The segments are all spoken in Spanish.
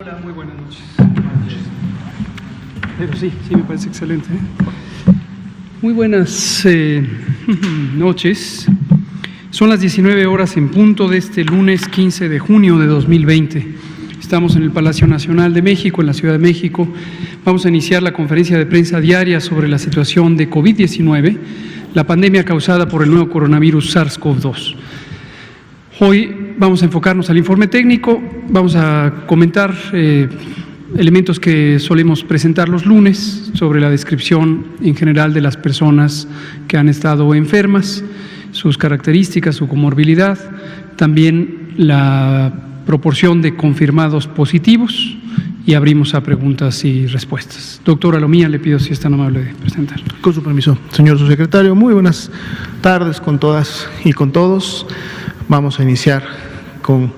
Hola, muy buenas noches. Pero sí, me parece excelente. Muy buenas noches. Son las 19 horas en punto de este lunes 15 de junio de 2020. Estamos en el Palacio Nacional de México, en la Ciudad de México. Vamos a iniciar la conferencia de prensa diaria sobre la situación de COVID-19, la pandemia causada por el nuevo coronavirus SARS-CoV-2. Hoy vamos a enfocarnos al informe técnico, vamos a comentar elementos que solemos presentar los lunes sobre la descripción en general de las personas que han estado enfermas, sus características, su comorbilidad, también la proporción de confirmados positivos y abrimos a preguntas y respuestas. Doctora Lomía, le pido si es tan amable de presentar. Con su permiso, señor subsecretario, muy buenas tardes con todas y con todos. Vamos a iniciar con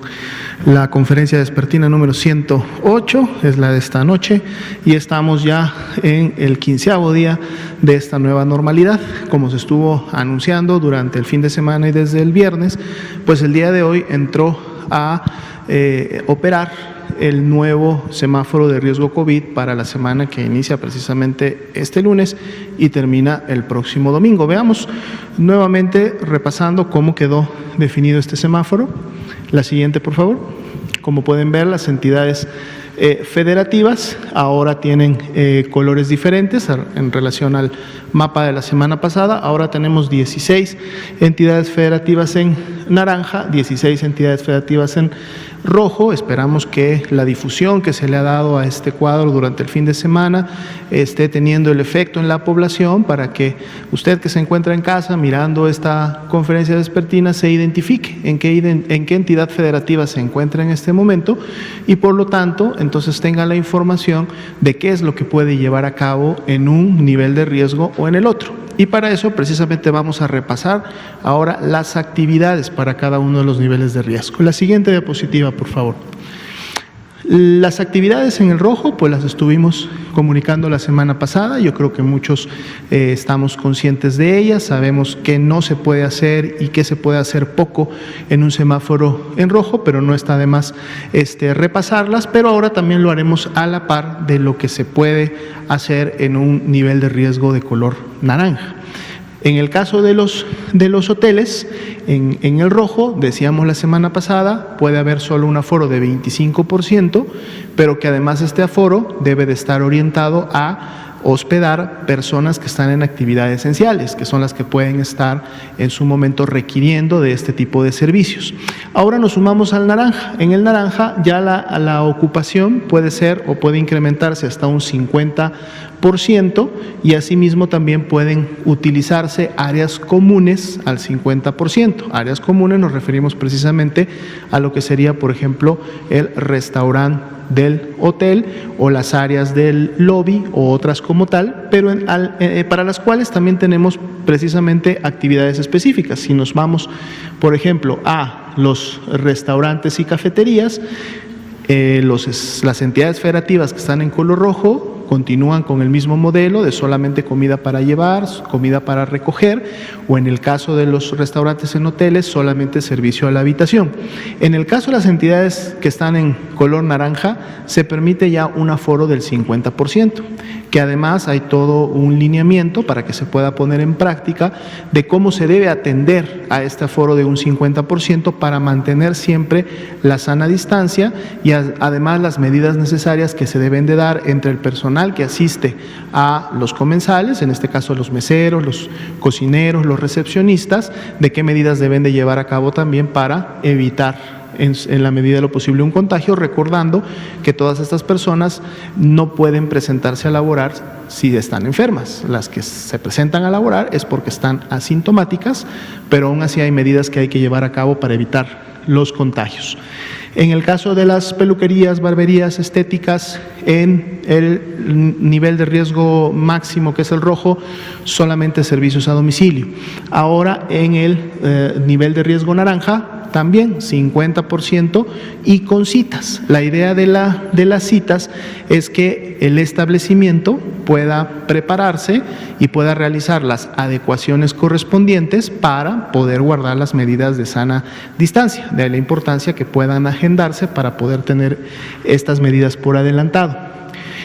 la conferencia vespertina número 108, es la de esta noche, y estamos ya en el 15º día de esta nueva normalidad. Como se estuvo anunciando durante el fin de semana y desde el viernes, pues el día de hoy entró a operar el nuevo semáforo de riesgo COVID para la semana que inicia precisamente este lunes y termina el próximo domingo. Veamos nuevamente, repasando cómo quedó definido este semáforo. La siguiente, por favor. Como pueden ver, las entidades federativas ahora tienen colores diferentes en relación al mapa de la semana pasada. Ahora tenemos 16 entidades federativas en naranja, 16 entidades federativas en rojo. Esperamos que la difusión que se le ha dado a este cuadro durante el fin de semana esté teniendo el efecto en la población para que usted que se encuentra en casa mirando esta conferencia vespertina se identifique en qué entidad federativa se encuentra en este momento y por lo tanto entonces tenga la información de qué es lo que puede llevar a cabo en un nivel de riesgo o en el otro. Y para eso precisamente vamos a repasar ahora las actividades para cada uno de los niveles de riesgo. La siguiente diapositiva, por favor. Las actividades en el rojo, pues las estuvimos comunicando la semana pasada. Yo creo que muchos estamos conscientes de ellas, sabemos qué no se puede hacer y qué se puede hacer poco en un semáforo en rojo, pero no está de más repasarlas, pero ahora también lo haremos a la par de lo que se puede hacer en un nivel de riesgo de color naranja. En el caso de los hoteles, en el rojo, decíamos la semana pasada, puede haber solo un aforo de 25%, pero que además este aforo debe de estar orientado a hospedar personas que están en actividades esenciales, que son las que pueden estar en su momento requiriendo de este tipo de servicios. Ahora nos sumamos al naranja. En el naranja ya la ocupación puede ser o puede incrementarse hasta un 50% y asimismo también pueden utilizarse áreas comunes al 50%. Áreas comunes nos referimos precisamente a lo que sería, por ejemplo, el restaurante del hotel o las áreas del lobby o otras como tal, pero para las cuales también tenemos precisamente actividades específicas. Si nos vamos, por ejemplo, a los restaurantes y cafeterías, las entidades federativas que están en color rojo continúan con el mismo modelo de solamente comida para llevar, comida para recoger, o en el caso de los restaurantes en hoteles, solamente servicio a la habitación. En el caso de las entidades que están en color naranja, se permite ya un aforo del 50%, que además hay todo un lineamiento para que se pueda poner en práctica de cómo se debe atender a este aforo de un 50% para mantener siempre la sana distancia y además las medidas necesarias que se deben de dar entre el personal que asiste a los comensales, en este caso los meseros, los cocineros, los recepcionistas, de qué medidas deben de llevar a cabo también para evitar en la medida de lo posible un contagio, recordando que todas estas personas no pueden presentarse a laborar si están enfermas. Las que se presentan a laborar es porque están asintomáticas, pero aún así hay medidas que hay que llevar a cabo para evitar los contagios. En el caso de las peluquerías, barberías, estéticas, en el nivel de riesgo máximo, que es el rojo, solamente servicios a domicilio. Ahora, en el nivel de riesgo naranja, también 50% y con citas. La idea de las citas es que el establecimiento pueda prepararse y pueda realizar las adecuaciones correspondientes para poder guardar las medidas de sana distancia. De ahí la importancia que puedan agendarse para poder tener estas medidas por adelantado.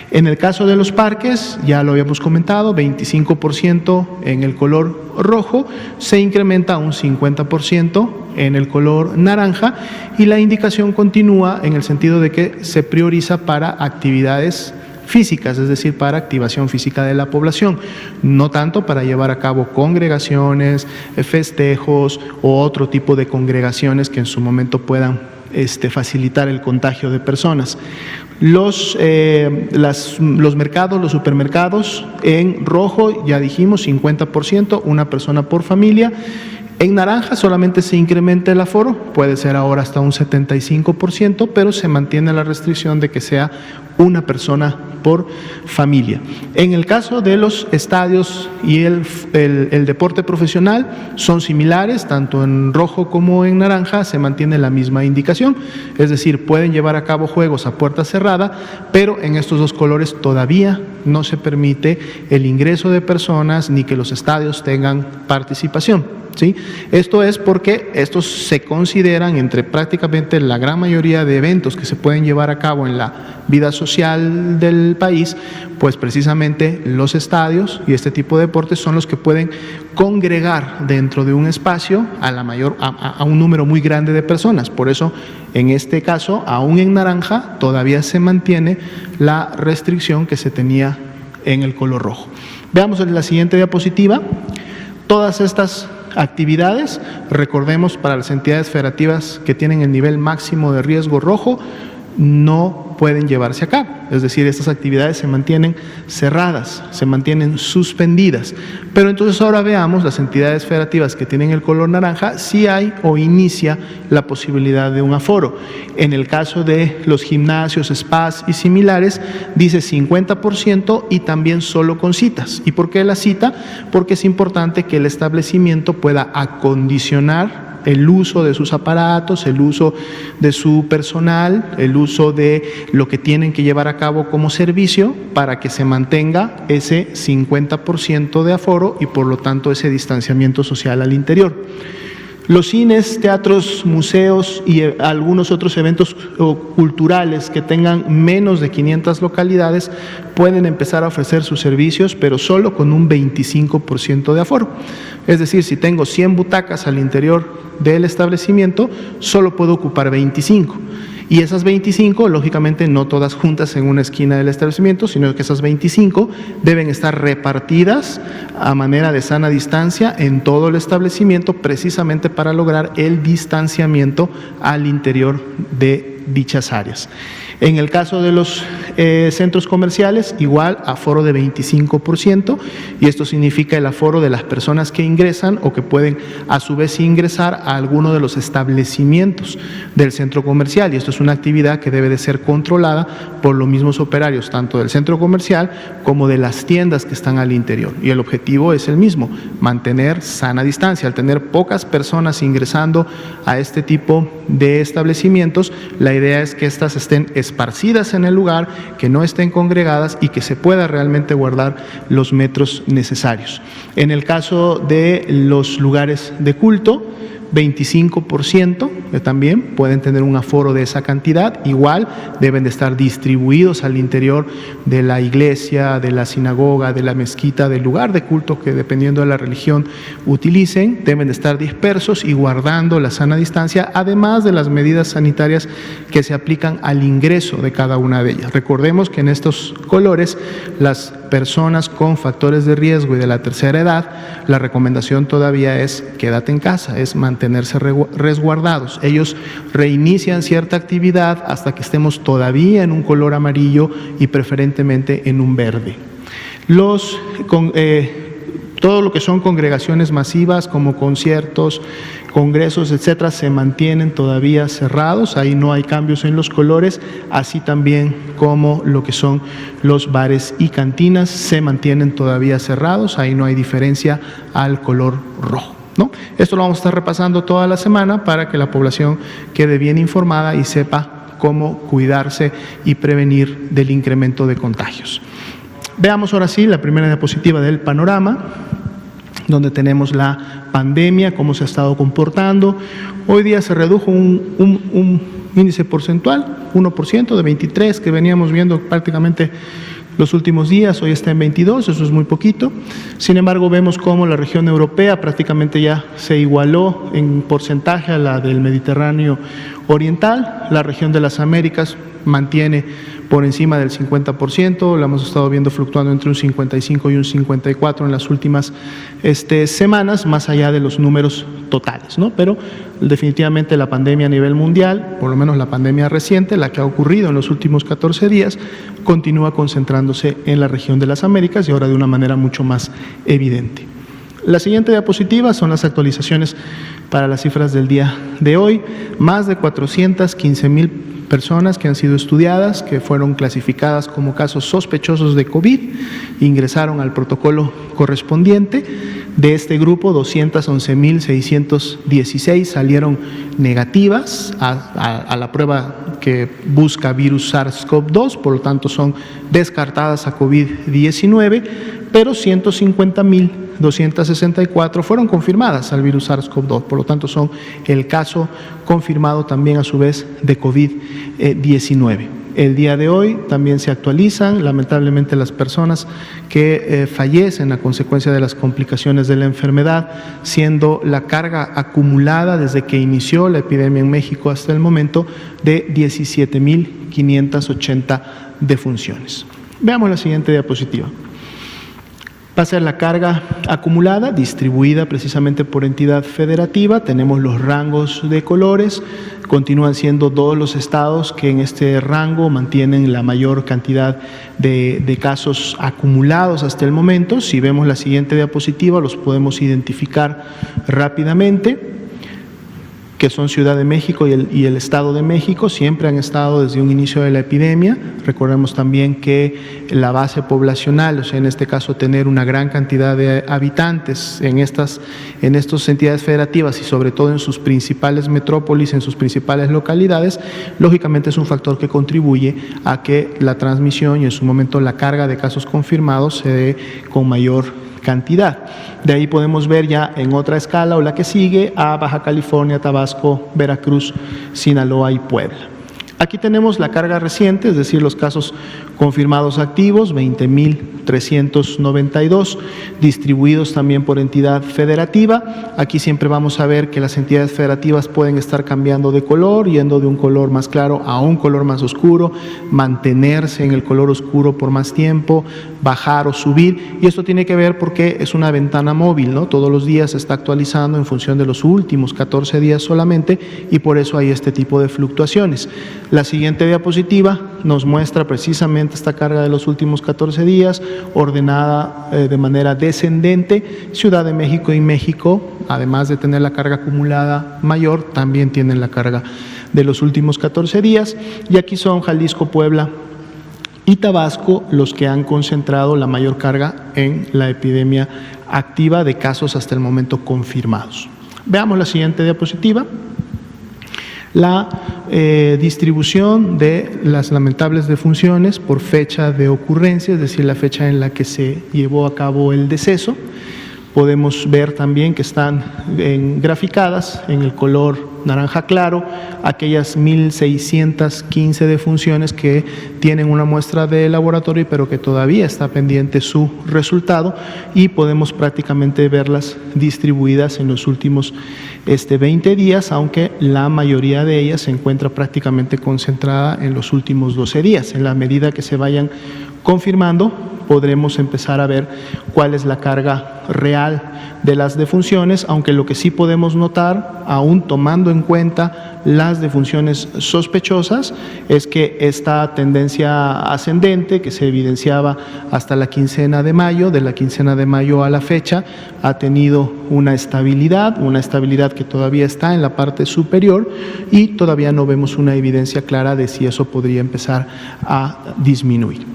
En el caso de los parques, ya lo habíamos comentado, 25% en el color rojo, se incrementa a un 50% en el color naranja y la indicación continúa en el sentido de que se prioriza para actividades físicas, es decir, para activación física de la población, no tanto para llevar a cabo congregaciones, festejos o otro tipo de congregaciones que en su momento puedan facilitar el contagio de personas. Los mercados, los supermercados en rojo, ya dijimos, 50%, una persona por familia. En naranja solamente se incrementa el aforo, puede ser ahora hasta un 75%, pero se mantiene la restricción de que sea una persona por familia. En el caso de los estadios y el deporte profesional son similares, tanto en rojo como en naranja se mantiene la misma indicación, es decir, pueden llevar a cabo juegos a puerta cerrada, pero en estos dos colores todavía no se permite el ingreso de personas ni que los estadios tengan participación. ¿Sí? Esto es porque estos se consideran entre prácticamente la gran mayoría de eventos que se pueden llevar a cabo en la vida social del país, pues precisamente los estadios y este tipo de deportes son los que pueden congregar dentro de un espacio a un número muy grande de personas. Por eso, en este caso, aún en naranja, todavía se mantiene la restricción que se tenía en el color rojo. Veamos en la siguiente diapositiva. Todas estas actividades, recordemos, para las entidades federativas que tienen el nivel máximo de riesgo rojo, no pueden llevarse a cabo. Es decir, estas actividades se mantienen cerradas, se mantienen suspendidas. Pero entonces ahora veamos las entidades federativas que tienen el color naranja, si hay o inicia la posibilidad de un aforo. En el caso de los gimnasios, spas y similares, dice 50% y también solo con citas. ¿Y por qué la cita? Porque es importante que el establecimiento pueda acondicionar el uso de sus aparatos, el uso de su personal, el uso de lo que tienen que llevar a cabo como servicio para que se mantenga ese 50% de aforo y por lo tanto ese distanciamiento social al interior. Los cines, teatros, museos y algunos otros eventos culturales que tengan menos de 500 localidades pueden empezar a ofrecer sus servicios, pero solo con un 25% de aforo. Es decir, si tengo 100 butacas al interior del establecimiento, solo puedo ocupar 25. Y esas 25, lógicamente, no todas juntas en una esquina del establecimiento, sino que esas 25 deben estar repartidas a manera de sana distancia en todo el establecimiento, precisamente para lograr el distanciamiento al interior de dichas áreas. En el caso de los centros comerciales, igual, aforo de 25%, y esto significa el aforo de las personas que ingresan o que pueden a su vez ingresar a alguno de los establecimientos del centro comercial, y esto es una actividad que debe de ser controlada por los mismos operarios, tanto del centro comercial como de las tiendas que están al interior, y el objetivo es el mismo, mantener sana distancia. Al tener pocas personas ingresando a este tipo de establecimientos, la idea es que éstas estén esparcidas en el lugar, que no estén congregadas y que se pueda realmente guardar los metros necesarios. En el caso de los lugares de culto, 25% también pueden tener un aforo de esa cantidad, igual deben de estar distribuidos al interior de la iglesia, de la sinagoga, de la mezquita, del lugar de culto que dependiendo de la religión utilicen, deben de estar dispersos y guardando la sana distancia, además de las medidas sanitarias que se aplican al ingreso de cada una de ellas. Recordemos que en estos colores, las personas con factores de riesgo y de la tercera edad, la recomendación todavía es quédate en casa, es mantenerse resguardados. Ellos reinician cierta actividad hasta que estemos todavía en un color amarillo y preferentemente en un verde. Todo lo que son congregaciones masivas como conciertos, congresos, etcétera, se mantienen todavía cerrados, ahí no hay cambios en los colores, así también como lo que son los bares y cantinas se mantienen todavía cerrados, ahí no hay diferencia al color rojo. ¿no? Esto lo vamos a estar repasando toda la semana para que la población quede bien informada y sepa cómo cuidarse y prevenir del incremento de contagios. Veamos ahora sí la primera diapositiva del panorama, donde tenemos la pandemia, cómo se ha estado comportando. Hoy día se redujo un índice porcentual, 1% de 23 que veníamos viendo prácticamente los últimos días, hoy está en 22, eso es muy poquito. Sin embargo, vemos cómo la región europea prácticamente ya se igualó en porcentaje a la del Mediterráneo oriental. La región de las Américas mantiene por encima del 50%, la hemos estado viendo fluctuando entre un 55 y un 54 en las últimas semanas, más allá de los números totales, ¿no? Pero definitivamente la pandemia a nivel mundial, por lo menos la pandemia reciente, la que ha ocurrido en los últimos 14 días, continúa concentrándose en la región de las Américas y ahora de una manera mucho más evidente. La siguiente diapositiva son las actualizaciones para las cifras del día de hoy. Más de 415,000 personas que han sido estudiadas, que fueron clasificadas como casos sospechosos de COVID, ingresaron al protocolo correspondiente. De este grupo, 211,616 salieron negativas a la prueba que busca virus SARS-CoV-2, por lo tanto son descartadas a COVID-19, pero 150,264 fueron confirmadas al virus SARS-CoV-2, por lo tanto son el caso confirmado también a su vez de COVID-19. El día de hoy también se actualizan, lamentablemente, las personas que fallecen a consecuencia de las complicaciones de la enfermedad, siendo la carga acumulada desde que inició la epidemia en México hasta el momento de 17,580 defunciones. Veamos la siguiente diapositiva. Va a ser la carga acumulada, distribuida precisamente por entidad federativa. Tenemos los rangos de colores, continúan siendo todos los estados que en este rango mantienen la mayor cantidad de casos acumulados hasta el momento. Si vemos la siguiente diapositiva, los podemos identificar rápidamente, que son Ciudad de México y el Estado de México, siempre han estado desde un inicio de la epidemia. Recordemos también que la base poblacional, o sea, en este caso tener una gran cantidad de habitantes en estas entidades federativas y sobre todo en sus principales metrópolis, en sus principales localidades, lógicamente es un factor que contribuye a que la transmisión y en su momento la carga de casos confirmados se dé con mayor cantidad. De ahí podemos ver ya en otra escala o la que sigue a Baja California, Tabasco, Veracruz, Sinaloa y Puebla. Aquí tenemos la carga reciente, es decir, los casos confirmados activos, 20,392, distribuidos también por entidad federativa. Aquí siempre vamos a ver que las entidades federativas pueden estar cambiando de color, yendo de un color más claro a un color más oscuro, mantenerse en el color oscuro por más tiempo, bajar o subir, y esto tiene que ver porque es una ventana móvil, ¿no? Todos los días se está actualizando en función de los últimos 14 días solamente, y por eso hay este tipo de fluctuaciones. La siguiente diapositiva nos muestra precisamente esta carga de los últimos 14 días, ordenada de manera descendente. Ciudad de México y México, además de tener la carga acumulada mayor, también tienen la carga de los últimos 14 días, y aquí son Jalisco, Puebla y Tabasco los que han concentrado la mayor carga en la epidemia activa de casos hasta el momento confirmados. Veamos la siguiente diapositiva. La distribución de las lamentables defunciones por fecha de ocurrencia, es decir, la fecha en la que se llevó a cabo el deceso. Podemos ver también que están graficadas en el color naranja claro aquellas 1,615 defunciones que tienen una muestra de laboratorio pero que todavía está pendiente su resultado, y podemos prácticamente verlas distribuidas en los últimos 20 días, aunque la mayoría de ellas se encuentra prácticamente concentrada en los últimos 12 días. En la medida que se vayan confirmando, podremos empezar a ver cuál es la carga real de las defunciones, aunque lo que sí podemos notar, aún tomando en cuenta las defunciones sospechosas, es que esta tendencia ascendente que se evidenciaba hasta la quincena de mayo, de la quincena de mayo a la fecha, ha tenido una estabilidad que todavía está en la parte superior, y todavía no vemos una evidencia clara de si eso podría empezar a disminuir.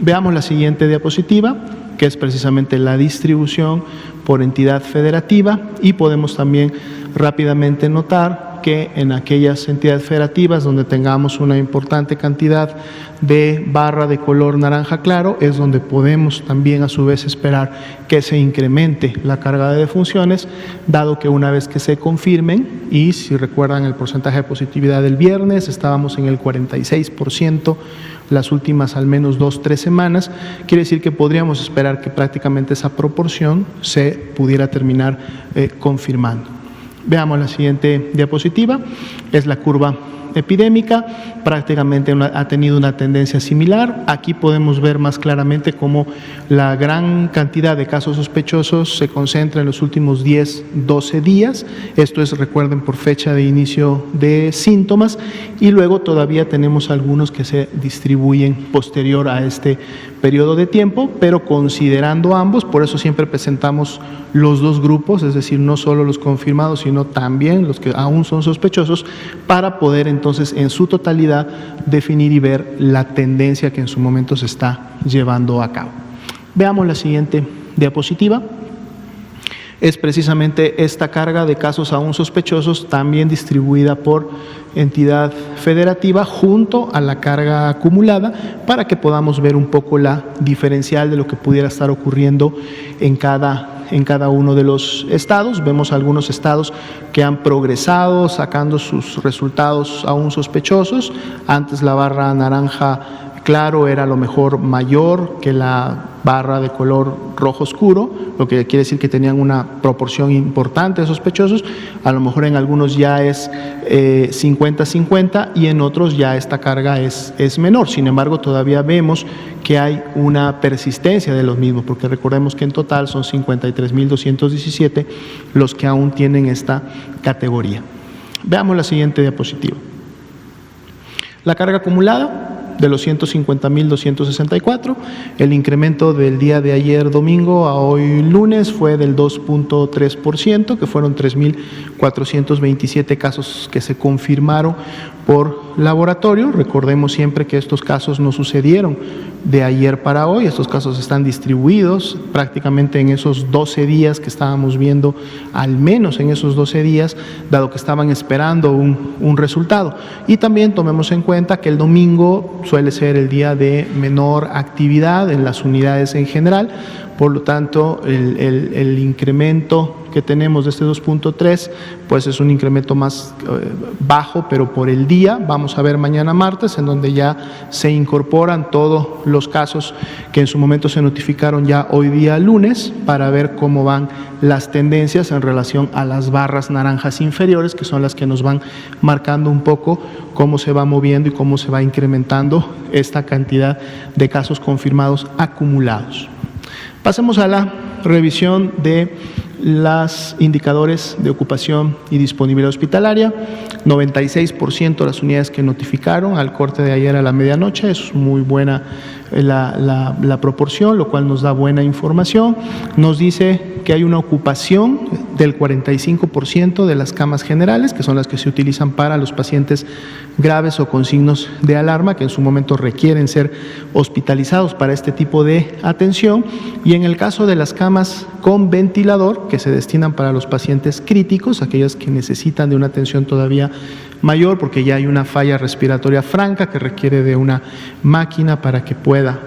Veamos la siguiente diapositiva. que es precisamente la distribución por entidad federativa, y podemos también rápidamente notar que en aquellas entidades federativas donde tengamos una importante cantidad de barra de color naranja claro es donde podemos también a su vez esperar que se incremente la carga de defunciones, dado que una vez que se confirmen, y si recuerdan el porcentaje de positividad del viernes, estábamos en el 46% las últimas al menos 2-3 semanas, quiere decir que podríamos esperar que prácticamente esa proporción se pudiera terminar confirmando. Veamos la siguiente diapositiva, es la curva epidémica, prácticamente ha tenido una tendencia similar. Aquí podemos ver más claramente cómo la gran cantidad de casos sospechosos se concentra en los últimos 10-12 días, esto es, recuerden, por fecha de inicio de síntomas, y luego todavía tenemos algunos que se distribuyen posterior a este periodo de tiempo, pero considerando ambos, por eso siempre presentamos los dos grupos, es decir, no solo los confirmados, sino también los que aún son sospechosos, para poder entonces en su totalidad definir y ver la tendencia que en su momento se está llevando a cabo. Veamos la siguiente diapositiva. Es precisamente esta carga de casos aún sospechosos, también distribuida por entidad federativa junto a la carga acumulada, para que podamos ver un poco la diferencial de lo que pudiera estar ocurriendo en cada uno de los estados. Vemos algunos estados que han progresado sacando sus resultados aún sospechosos. Antes la barra naranja claro era a lo mejor mayor que la barra de color rojo oscuro, lo que quiere decir que tenían una proporción importante de sospechosos. A lo mejor en algunos ya es 50-50 y en otros ya esta carga es menor. Sin embargo, todavía vemos que hay una persistencia de los mismos, porque recordemos que en total son 53.217 los que aún tienen esta categoría. Veamos la siguiente diapositiva. La carga acumulada de los 150.264, el incremento del día de ayer domingo a hoy lunes fue del 2.3%, que fueron 3.427 casos que se confirmaron por laboratorio. Recordemos siempre que estos casos no sucedieron de ayer para hoy, estos casos están distribuidos prácticamente en esos 12 días que estábamos viendo, al menos en esos 12 días, dado que estaban esperando un resultado. Y también tomemos en cuenta que el domingo suele ser el día de menor actividad en las unidades en general, por lo tanto el incremento que tenemos de este 2.3 pues es un incremento más bajo, pero por el día. Vamos a ver mañana martes, en donde ya se incorporan todos los casos que en su momento se notificaron ya hoy día lunes, para ver cómo van las tendencias en relación a las barras naranjas inferiores, que son las que nos van marcando un poco cómo se va moviendo y cómo se va incrementando esta cantidad de casos confirmados acumulados. Pasemos a la revisión de los indicadores de ocupación y disponibilidad hospitalaria. 96% de las unidades que notificaron al corte de ayer a la medianoche, es muy buena la proporción, lo cual nos da buena información. Nos dice que hay una ocupación del 45% de las camas generales, que son las que se utilizan para los pacientes graves o con signos de alarma, que en su momento requieren ser hospitalizados para este tipo de atención. Y en el caso de las camas con ventilador, que se destinan para los pacientes críticos, aquellas que necesitan de una atención todavía mayor, porque ya hay una falla respiratoria franca que requiere de una máquina para que pueda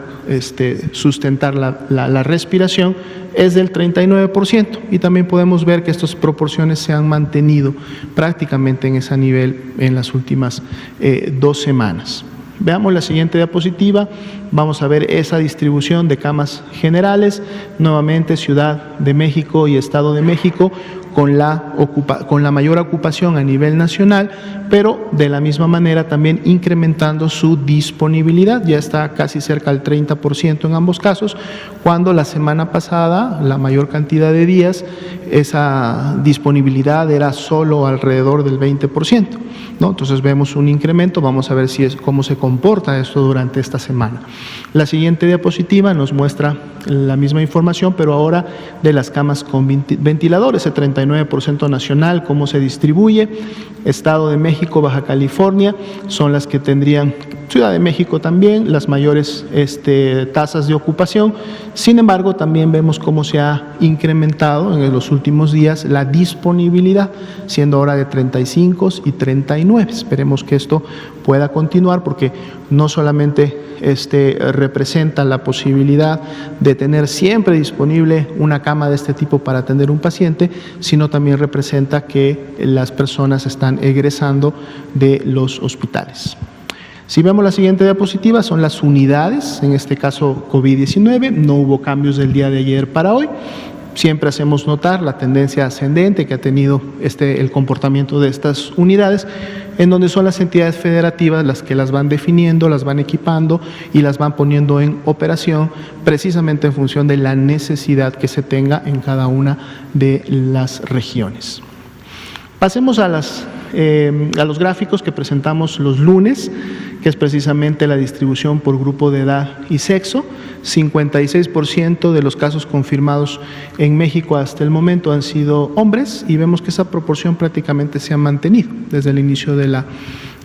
sustentar la respiración, es del 39%, y también podemos ver que estas proporciones se han mantenido prácticamente en ese nivel en las últimas 2 semanas. Veamos la siguiente diapositiva. Vamos a ver esa distribución de camas generales, nuevamente Ciudad de México y Estado de México con la mayor ocupación a nivel nacional, pero de la misma manera también incrementando su disponibilidad. Ya está casi cerca del 30% en ambos casos, cuando la semana pasada, la mayor cantidad de días, esa disponibilidad era solo alrededor del 20%, ¿no? Entonces vemos un incremento. Vamos a ver cómo se comporta esto durante esta semana. La siguiente diapositiva nos muestra la misma información, pero ahora de las camas con ventilador, ese 39% 59% nacional, cómo se distribuye. Estado de México, Baja California son las que tendrían, Ciudad de México también, las mayores tasas de ocupación. Sin embargo, también vemos cómo se ha incrementado en los últimos días la disponibilidad, siendo ahora de 35 y 39. Esperemos que esto pueda continuar, porque no solamente representa la posibilidad de tener siempre disponible una cama de este tipo para atender un paciente, sino también representa que las personas están egresando de los hospitales. Si vemos la siguiente diapositiva, son las unidades, en este caso COVID-19, no hubo cambios del día de ayer para hoy. Siempre hacemos notar la tendencia ascendente que ha tenido el comportamiento de estas unidades, en donde son las entidades federativas las que las van definiendo, las van equipando y las van poniendo en operación, precisamente en función de la necesidad que se tenga en cada una de las regiones. Pasemos a los gráficos que presentamos los lunes, que es precisamente la distribución por grupo de edad y sexo. 56% de los casos confirmados en México hasta el momento han sido hombres, y vemos que esa proporción prácticamente se ha mantenido desde el inicio de la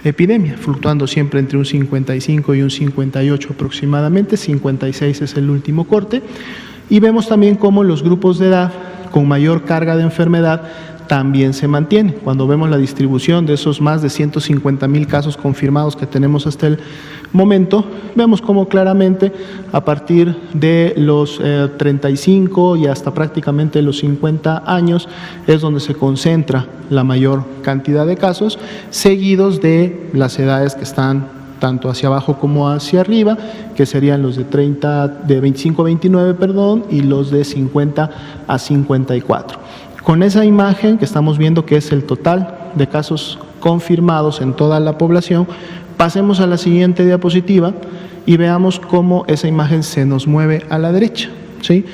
epidemia, fluctuando siempre entre un 55 y un 58 aproximadamente. 56 es el último corte, y vemos también cómo los grupos de edad con mayor carga de enfermedad también se mantiene. Cuando vemos la distribución de esos más de 150,000 casos confirmados que tenemos hasta el momento, vemos cómo claramente a partir de los 35 y hasta prácticamente los 50 años es donde se concentra la mayor cantidad de casos, seguidos de las edades que están tanto hacia abajo como hacia arriba, que serían los de 25 a 29, y los de 50 a 54. Con esa imagen que estamos viendo, que es el total de casos confirmados en toda la población, pasemos a la siguiente diapositiva y veamos cómo esa imagen se nos mueve a la derecha, ¿sí?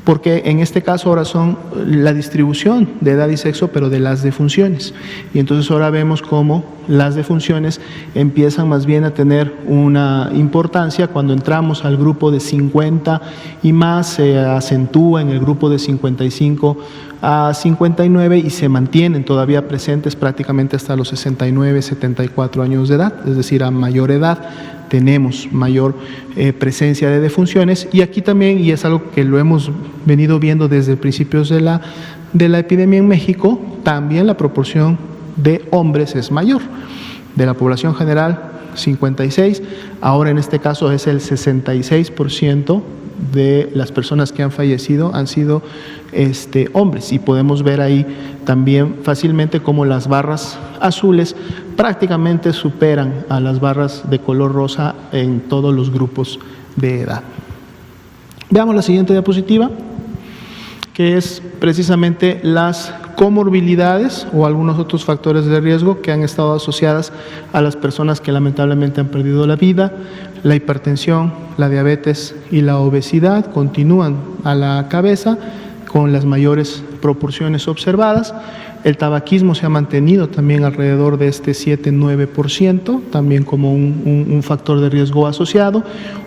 Porque en este caso ahora son la distribución de edad y sexo, pero de las defunciones. Y entonces ahora vemos cómo las defunciones empiezan más bien a tener una importancia. Cuando entramos al grupo de 50 y más, se acentúa en el grupo de 55 a 59 y se mantienen todavía presentes prácticamente hasta los 69, 74 años de edad, es decir, a mayor edad tenemos mayor presencia de defunciones. Y aquí también, y es algo que lo hemos venido viendo desde principios de la epidemia en México, también la proporción de hombres es mayor. De la población general, 56, ahora en este caso es el 66% de las personas que han fallecido han sido hombres, y podemos ver ahí también fácilmente cómo las barras azules prácticamente superan a las barras de color rosa en todos los grupos de edad. Veamos la siguiente diapositiva, que es precisamente las comorbilidades o algunos otros factores de riesgo que han estado asociadas a las personas que lamentablemente han perdido la vida. La hipertensión, la diabetes y la obesidad continúan a la cabeza con las mayores proporciones observadas. El tabaquismo se ha mantenido también alrededor de 7-9%, también como un factor de riesgo asociado.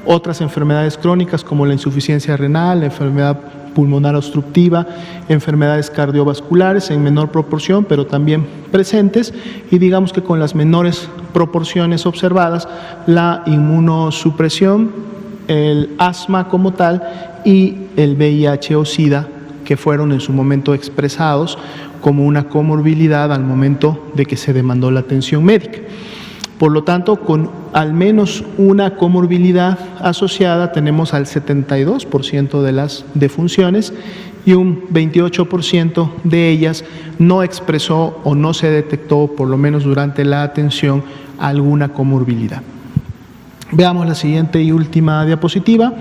Otras enfermedades crónicas como la insuficiencia renal, la enfermedad pulmonar obstructiva, enfermedades cardiovasculares en menor proporción, pero también presentes, y digamos que con las menores proporciones observadas, la inmunosupresión, el asma como tal y el VIH o SIDA, que fueron en su momento expresados como una comorbilidad al momento de que se demandó la atención médica. Por lo tanto, con al menos una comorbilidad asociada tenemos al 72% de las defunciones, y un 28% de ellas no expresó o no se detectó, por lo menos durante la atención, alguna comorbilidad. Veamos la siguiente y última diapositiva.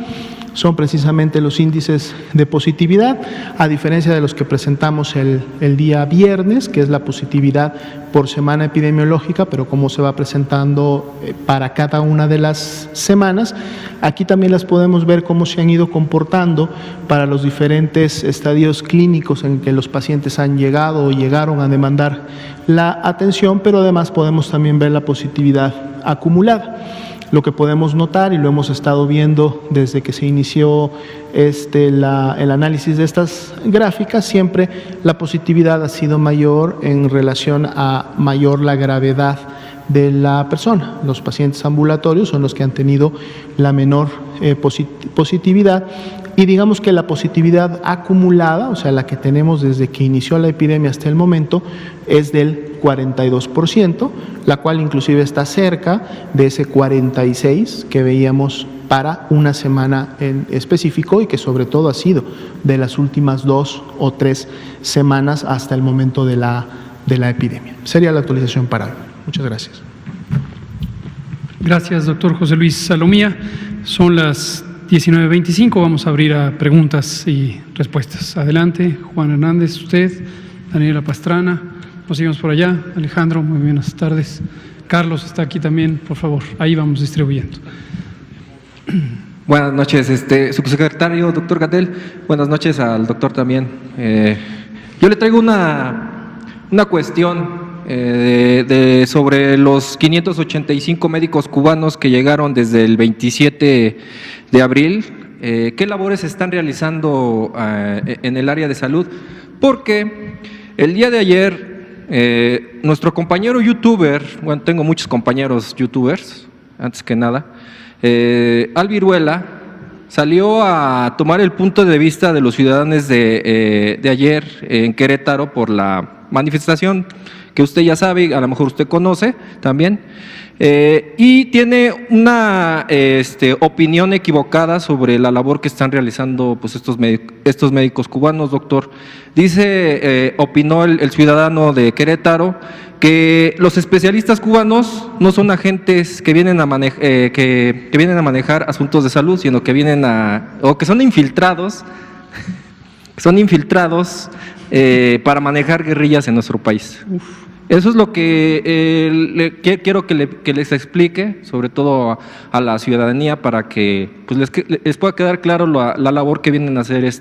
Son precisamente los índices de positividad, a diferencia de los que presentamos el día viernes, que es la positividad por semana epidemiológica, pero cómo se va presentando para cada una de las semanas. Aquí también las podemos ver cómo se han ido comportando para los diferentes estadios clínicos en que los pacientes han llegado o llegaron a demandar la atención, pero además podemos también ver la positividad acumulada. lo que podemos notar, y lo hemos estado viendo desde que se inició el análisis de estas gráficas, siempre la positividad ha sido mayor en relación a mayor la gravedad de la persona. Los pacientes ambulatorios son los que han tenido la menor positividad, y digamos que la positividad acumulada, o sea, la que tenemos desde que inició la epidemia hasta el momento, es del 42%, la cual inclusive está cerca de ese 46% que veíamos para una semana en específico, y que sobre todo ha sido de las últimas 2 o 3 semanas hasta el momento de la epidemia. Sería la actualización para hoy. Muchas gracias. Gracias, doctor José Luis Salomía. Son las 19:25. Vamos a abrir a preguntas y respuestas. Adelante, Juan Hernández, usted, Daniela Pastrana. Nos seguimos por allá. Alejandro, muy buenas tardes. Carlos está aquí también, por favor. Ahí vamos distribuyendo. Buenas noches, subsecretario, doctor Gatell. Buenas noches al doctor también. Yo le traigo una cuestión sobre los 585 médicos cubanos que llegaron desde el 27 de abril. ¿Qué labores están realizando en el área de salud? Porque el día de ayer, nuestro compañero youtuber, bueno, tengo muchos compañeros youtubers, antes que nada, Alviruela, salió a tomar el punto de vista de los ciudadanos de ayer en Querétaro por la manifestación que usted ya sabe, a lo mejor usted conoce también, y tiene una opinión equivocada sobre la labor que están realizando pues, estos médicos cubanos, doctor. Opinó el ciudadano de Querétaro que los especialistas cubanos no son agentes que vienen a manejar asuntos de salud, sino que vienen que son infiltrados, para manejar guerrillas en nuestro país. Eso es lo que quiero que les explique, sobre todo a la ciudadanía, para que pues, les pueda quedar claro la labor que vienen a hacer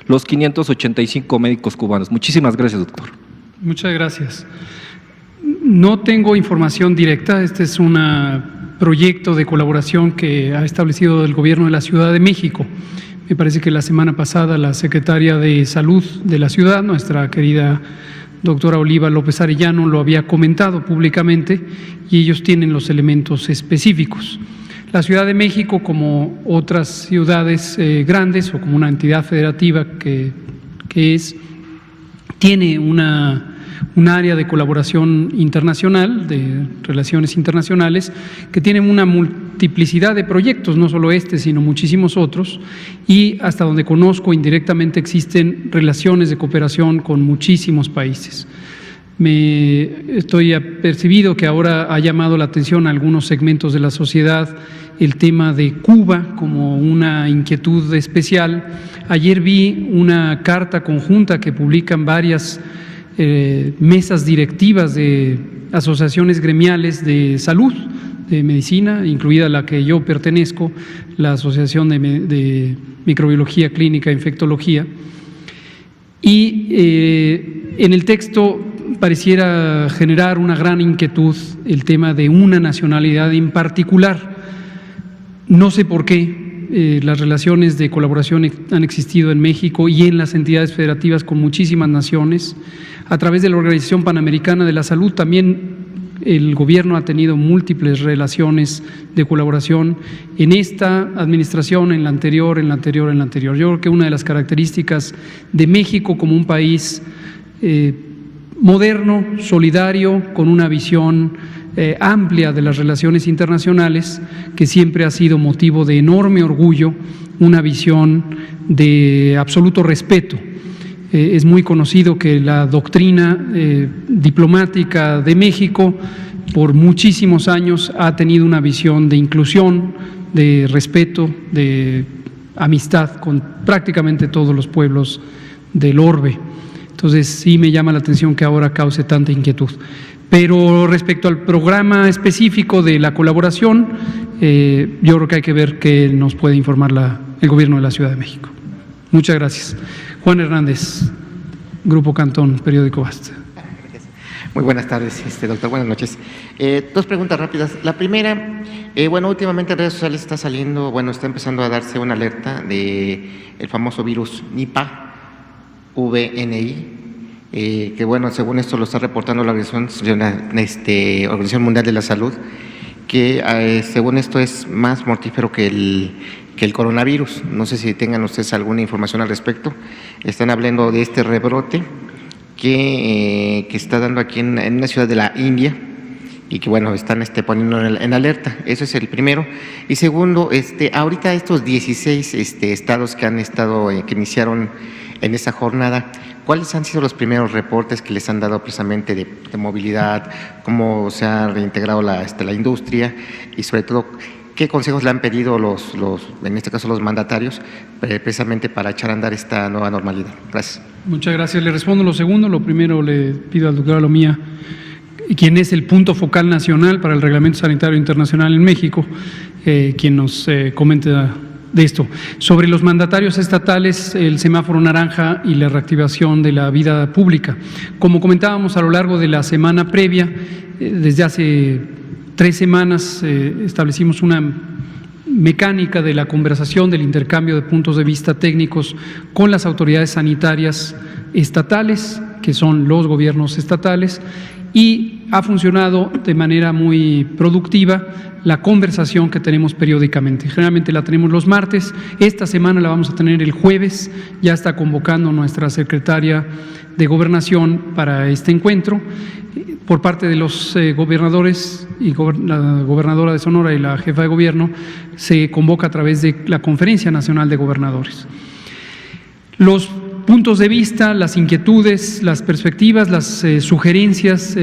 los 585 médicos cubanos. Muchísimas gracias, doctor. Muchas gracias. No tengo información directa. Este es un proyecto de colaboración que ha establecido el Gobierno de la Ciudad de México. Me parece que la semana pasada la secretaria de Salud de la ciudad, nuestra querida doctora Oliva López Arellano, lo había comentado públicamente, y ellos tienen los elementos específicos. La Ciudad de México, como otras ciudades grandes o como una entidad federativa que tiene un área de colaboración internacional, de relaciones internacionales, que tiene una multiplicidad de proyectos, no solo sino muchísimos otros, y hasta donde conozco indirectamente existen relaciones de cooperación con muchísimos países. Estoy apercibido que ahora ha llamado la atención a algunos segmentos de la sociedad el tema de Cuba como una inquietud especial. Ayer vi una carta conjunta que publican varias mesas directivas de asociaciones gremiales de salud, de medicina, incluida la que yo pertenezco, la Asociación de Microbiología Clínica e Infectología. Y en el texto pareciera generar una gran inquietud el tema de una nacionalidad en particular. No sé por qué. Las relaciones de colaboración han existido en México y en las entidades federativas con muchísimas naciones. A través de la Organización Panamericana de la Salud también el gobierno ha tenido múltiples relaciones de colaboración en esta administración, en la anterior. Yo creo que una de las características de México como un país moderno, solidario, con una visión amplia de las relaciones internacionales, que siempre ha sido motivo de enorme orgullo, una visión de absoluto respeto. Es muy conocido que la doctrina diplomática de México por muchísimos años ha tenido una visión de inclusión, de respeto, de amistad con prácticamente todos los pueblos del orbe. Entonces sí me llama la atención que ahora cause tanta inquietud. Pero respecto al programa específico de la colaboración, yo creo que hay que ver qué nos puede informar el Gobierno de la Ciudad de México. Muchas gracias. Juan Hernández, Grupo Cantón, Periódico Basta. Muy buenas tardes, doctor. Buenas noches. Dos preguntas rápidas. La primera, últimamente en redes sociales está saliendo, está empezando a darse una alerta de el famoso virus Nipah, VNI, que según esto lo está reportando la Organización Mundial de la Salud, que según esto es más mortífero que el coronavirus. No sé si tengan ustedes alguna información al respecto. Están hablando de este rebrote que está dando aquí en una ciudad de la India y que están poniendo en alerta. Eso es el primero. Y segundo, ahorita estos 16 estados que han estado, que iniciaron en esta jornada, ¿cuáles han sido los primeros reportes que les han dado precisamente de movilidad, cómo se ha reintegrado la industria y sobre todo qué consejos le han pedido en este caso los mandatarios, precisamente para echar a andar esta nueva normalidad? Gracias. Muchas gracias. Le respondo lo segundo. Lo primero le pido al doctor Alomía, quien es el punto focal nacional para el Reglamento Sanitario Internacional en México, quien nos comenta de esto. Sobre los mandatarios estatales, el semáforo naranja y la reactivación de la vida pública. Como comentábamos a lo largo de la semana previa, desde hace 3 semanas establecimos una mecánica de la conversación, del intercambio de puntos de vista técnicos con las autoridades sanitarias estatales, que son los gobiernos estatales, y ha funcionado de manera muy productiva la conversación que tenemos periódicamente. Generalmente la tenemos los martes, esta semana la vamos a tener el jueves, ya está convocando nuestra secretaria de Gobernación para este encuentro. Por parte de los gobernadores y la gobernadora de Sonora y la jefa de gobierno, se convoca a través de la Conferencia Nacional de Gobernadores. Los puntos de vista, las inquietudes, las perspectivas, las sugerencias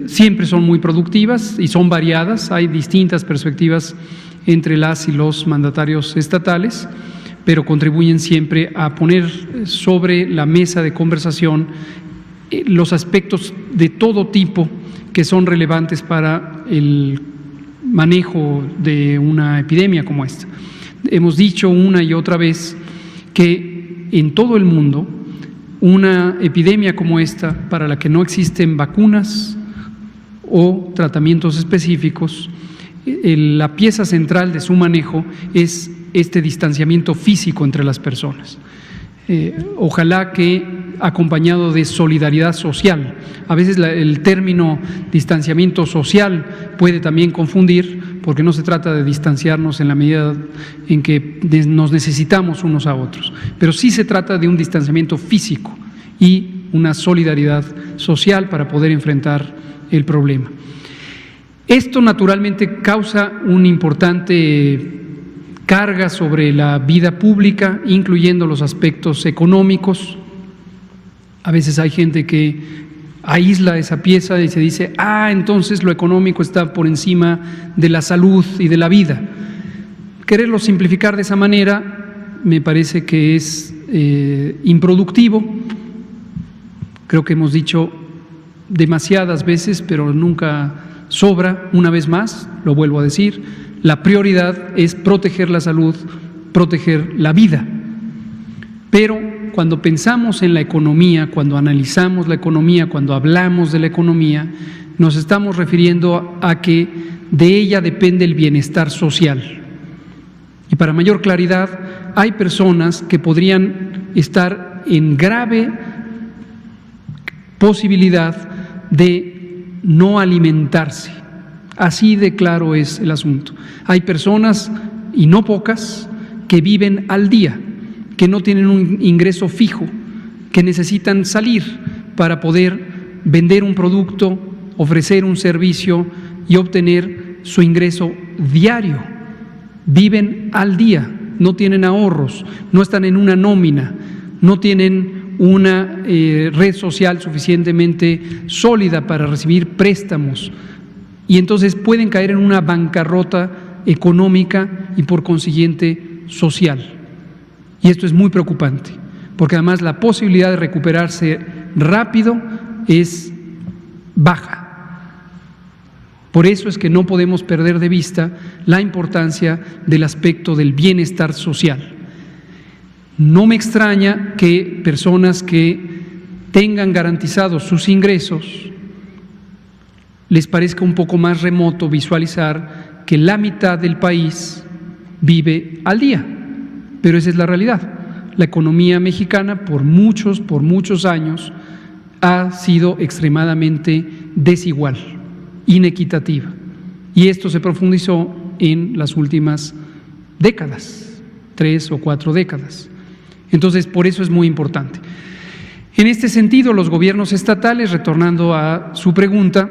siempre son muy productivas y son variadas. Hay distintas perspectivas entre las y los mandatarios estatales, pero contribuyen siempre a poner sobre la mesa de conversación los aspectos de todo tipo que son relevantes para el manejo de una epidemia como esta. Hemos dicho una y otra vez que en todo el mundo una epidemia como esta, para la que no existen vacunas o tratamientos específicos, la pieza central de su manejo es este distanciamiento físico entre las personas. Ojalá que acompañado de solidaridad social. A veces el término distanciamiento social puede también confundir, porque no se trata de distanciarnos en la medida en que nos necesitamos unos a otros, pero sí se trata de un distanciamiento físico y una solidaridad social para poder enfrentar el problema. Esto naturalmente causa un importante carga sobre la vida pública, incluyendo los aspectos económicos. A veces hay gente que aísla esa pieza y se dice, entonces lo económico está por encima de la salud y de la vida. Quererlo simplificar de esa manera me parece que es improductivo. Creo que hemos dicho demasiadas veces, pero nunca sobra. Una vez más, lo vuelvo a decir, la prioridad es proteger la salud, proteger la vida. Pero cuando pensamos en la economía, cuando analizamos la economía, cuando hablamos de la economía, nos estamos refiriendo a que de ella depende el bienestar social. Y para mayor claridad, hay personas que podrían estar en grave posibilidad de no alimentarse. Así de claro es el asunto. Hay personas, y no pocas, que viven al día, que no tienen un ingreso fijo, que necesitan salir para poder vender un producto, ofrecer un servicio y obtener su ingreso diario. Viven al día, no tienen ahorros, no están en una nómina, no tienen una red social suficientemente sólida para recibir préstamos, y entonces pueden caer en una bancarrota económica y por consiguiente social. Y esto es muy preocupante, porque además la posibilidad de recuperarse rápido es baja. Por eso es que no podemos perder de vista la importancia del aspecto del bienestar social. No me extraña que personas que tengan garantizados sus ingresos les parezca un poco más remoto visualizar que la mitad del país vive al día, pero esa es la realidad. La economía mexicana por muchos años ha sido extremadamente desigual, inequitativa, y esto se profundizó en las últimas décadas, 3 o 4 décadas. Entonces, por eso es muy importante. En este sentido, los gobiernos estatales, retornando a su pregunta,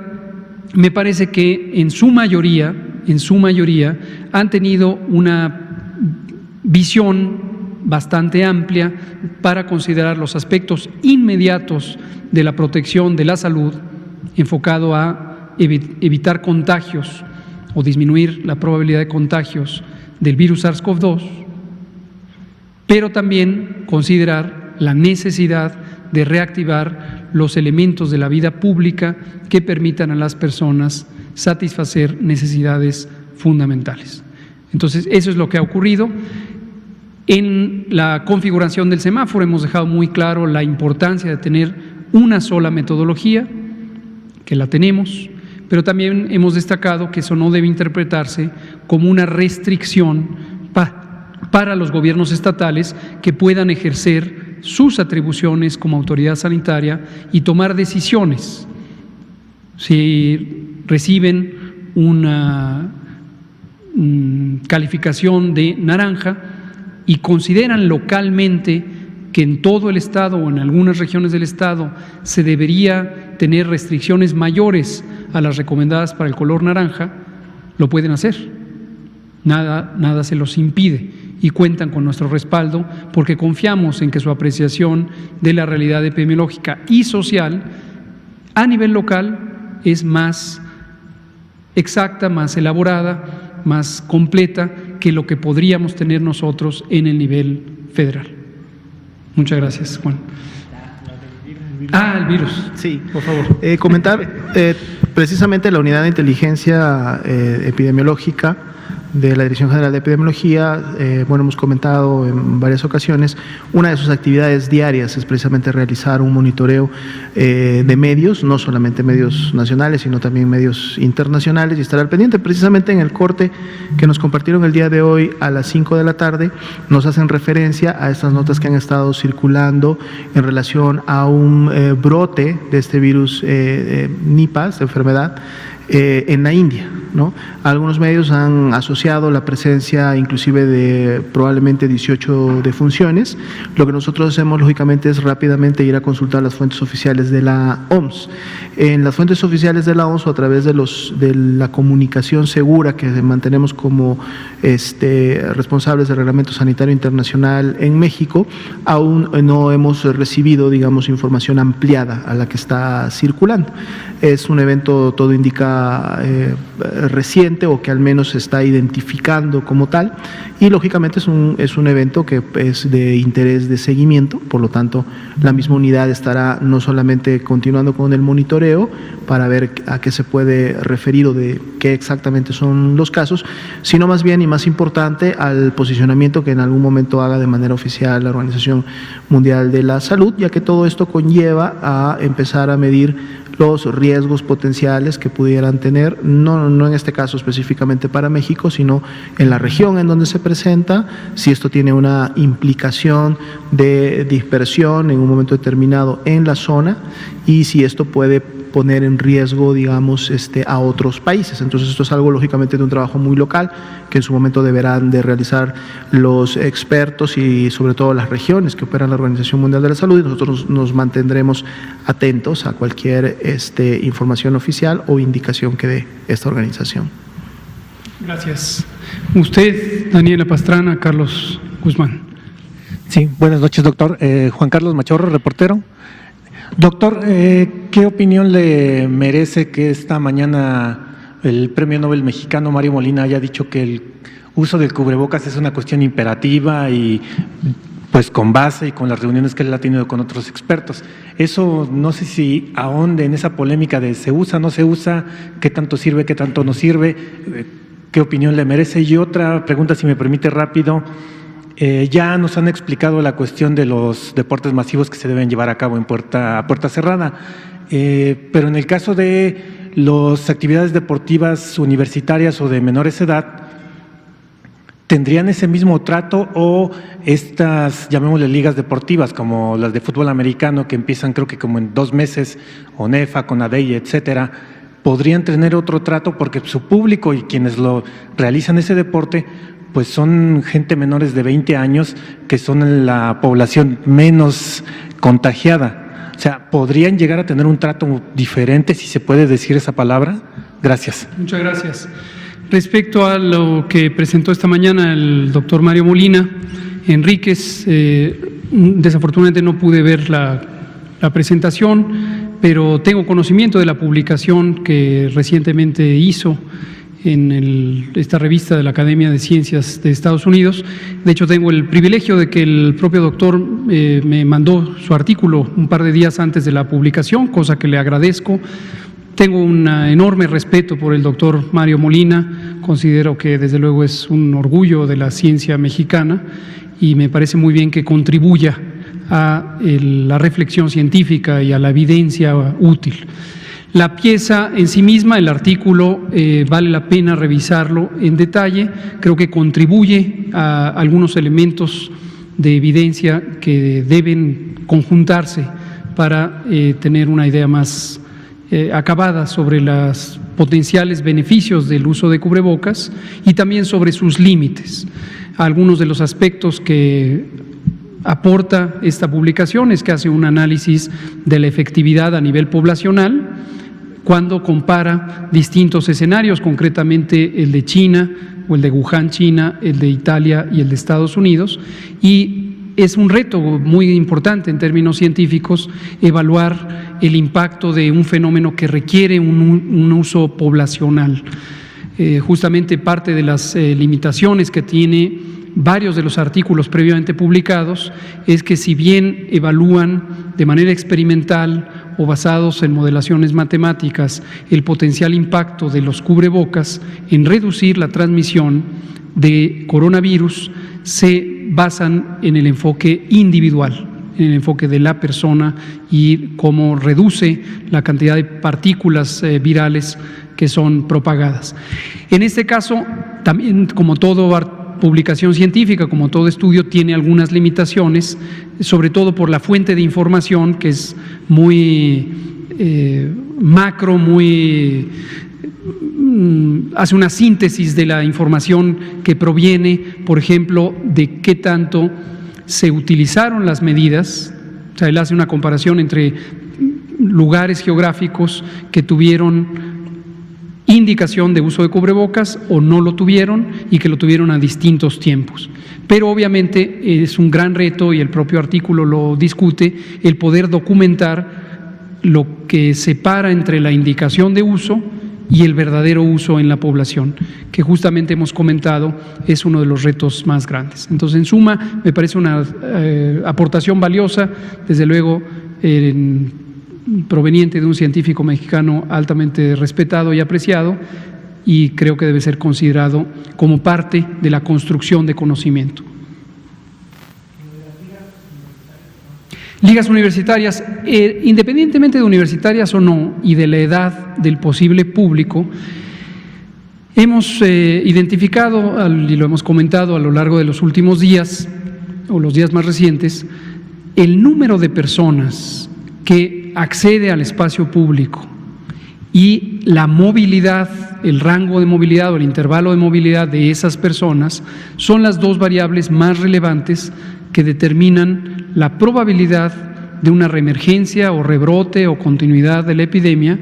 me parece que en su mayoría han tenido una visión bastante amplia para considerar los aspectos inmediatos de la protección de la salud, enfocado a evitar contagios o disminuir la probabilidad de contagios del virus SARS-CoV-2, pero también considerar la necesidad de reactivar los elementos de la vida pública que permitan a las personas satisfacer necesidades fundamentales. Entonces, eso es lo que ha ocurrido. En la configuración del semáforo hemos dejado muy claro la importancia de tener una sola metodología, que la tenemos, pero también hemos destacado que eso no debe interpretarse como una restricción para los gobiernos estatales que puedan ejercer sus atribuciones como autoridad sanitaria y tomar decisiones. Si reciben una calificación de naranja y consideran localmente que en todo el estado o en algunas regiones del estado se debería tener restricciones mayores a las recomendadas para el color naranja, lo pueden hacer. Nada se los impide y cuentan con nuestro respaldo porque confiamos en que su apreciación de la realidad epidemiológica y social a nivel local es más exacta, más elaborada, más completa que lo que podríamos tener nosotros en el nivel federal. Muchas gracias, Juan. El virus. Sí, por favor. Comentar precisamente la unidad de inteligencia epidemiológica de la Dirección General de Epidemiología, hemos comentado en varias ocasiones, una de sus actividades diarias es precisamente realizar un monitoreo de medios, no solamente medios nacionales, sino también medios internacionales, y estar al pendiente. Precisamente en el corte que nos compartieron el día de hoy a las 5 de la tarde, nos hacen referencia a estas notas que han estado circulando en relación a un brote de este virus Nipah, esta enfermedad, en la India, ¿no? Algunos medios han asociado la presencia inclusive de probablemente 18 defunciones. Lo que nosotros hacemos lógicamente es rápidamente ir a consultar las fuentes oficiales de la OMS. En las fuentes oficiales de la OMS o a través de la comunicación segura que mantenemos como responsables del Reglamento Sanitario Internacional en México, aún no hemos recibido, digamos, información ampliada a la que está circulando. Es un evento, todo indica, reciente o que al menos se está identificando como tal, y lógicamente es un evento que es de interés de seguimiento. Por lo tanto, la misma unidad estará no solamente continuando con el monitoreo para ver a qué se puede referir o de qué exactamente son los casos, sino más bien y más importante al posicionamiento que en algún momento haga de manera oficial la Organización Mundial de la Salud, ya que todo esto conlleva a empezar a medir los riesgos potenciales que pudieran tener, no en este caso específicamente para México, sino en la región en donde se presenta, si esto tiene una implicación de dispersión en un momento determinado en la zona y si esto puede poner en riesgo, digamos, a otros países. Entonces, esto es algo lógicamente de un trabajo muy local que en su momento deberán de realizar los expertos y sobre todo las regiones que operan la Organización Mundial de la Salud, y nosotros nos mantendremos atentos a cualquier información oficial o indicación que dé esta organización. Gracias. Usted, Daniela Pastrana, Carlos Guzmán. Sí, buenas noches, doctor. Juan Carlos Machorro, reportero. Doctor, ¿qué opinión le merece que esta mañana el Premio Nobel mexicano Mario Molina haya dicho que el uso del cubrebocas es una cuestión imperativa y pues con base y con las reuniones que él ha tenido con otros expertos? Eso no sé si ahonde en esa polémica de se usa, no se usa, qué tanto sirve, qué tanto no sirve, qué opinión le merece. Y otra pregunta, si me permite rápido. Ya nos han explicado la cuestión de los deportes masivos que se deben llevar a cabo a puerta cerrada, pero en el caso de las actividades deportivas universitarias o de menores de edad tendrían ese mismo trato, o estas, llamémosle ligas deportivas, como las de fútbol americano, que empiezan creo que como en 2 meses, ONEFA, CONADEI, etcétera, podrían tener otro trato porque su público y quienes lo realizan ese deporte pues son gente menores de 20 años, que son la población menos contagiada. O sea, ¿podrían llegar a tener un trato diferente, si se puede decir esa palabra? Gracias. Muchas gracias. Respecto a lo que presentó esta mañana el doctor Mario Molina Enríquez, desafortunadamente no pude ver la presentación, pero tengo conocimiento de la publicación que recientemente hizo en esta revista de la Academia de Ciencias de Estados Unidos. De hecho, tengo el privilegio de que el propio doctor me mandó su artículo un par de días antes de la publicación, cosa que le agradezco. Tengo un enorme respeto por el doctor Mario Molina, considero que desde luego es un orgullo de la ciencia mexicana y me parece muy bien que contribuya a la reflexión científica y a la evidencia útil. La pieza en sí misma, el artículo, vale la pena revisarlo en detalle, creo que contribuye a algunos elementos de evidencia que deben conjuntarse para tener una idea más acabada sobre los potenciales beneficios del uso de cubrebocas y también sobre sus límites. Algunos de los aspectos que aporta esta publicación es que hace un análisis de la efectividad a nivel poblacional cuando compara distintos escenarios, concretamente el de China o el de Wuhan, China, el de Italia y el de Estados Unidos, y es un reto muy importante en términos científicos evaluar el impacto de un fenómeno que requiere un uso poblacional. Justamente parte de las limitaciones que tiene varios de los artículos previamente publicados es que si bien evalúan de manera experimental o basados en modelaciones matemáticas el potencial impacto de los cubrebocas en reducir la transmisión de coronavirus, se basan en el enfoque individual, en el enfoque de la persona y cómo reduce la cantidad de partículas virales que son propagadas. En este caso, también como toda publicación científica, como todo estudio, tiene algunas limitaciones, sobre todo por la fuente de información que es muy macro, hace una síntesis de la información que proviene, por ejemplo, de qué tanto se utilizaron las medidas. O sea, él hace una comparación entre lugares geográficos que tuvieron indicación de uso de cubrebocas o no lo tuvieron y que lo tuvieron a distintos tiempos. Pero obviamente es un gran reto, y el propio artículo lo discute, el poder documentar lo que separa entre la indicación de uso y el verdadero uso en la población, que justamente hemos comentado es uno de los retos más grandes. Entonces, en suma, me parece una aportación valiosa, desde luego proveniente de un científico mexicano altamente respetado y apreciado, y creo que debe ser considerado como parte de la construcción de conocimiento. Ligas universitarias, independientemente de universitarias o no, y de la edad del posible público, hemos identificado, y lo hemos comentado a lo largo de los últimos días, o los días más recientes, el número de personas que accede al espacio público y la movilidad, el rango de movilidad o el intervalo de movilidad de esas personas son las dos variables más relevantes que determinan la probabilidad de una reemergencia o rebrote o continuidad de la epidemia,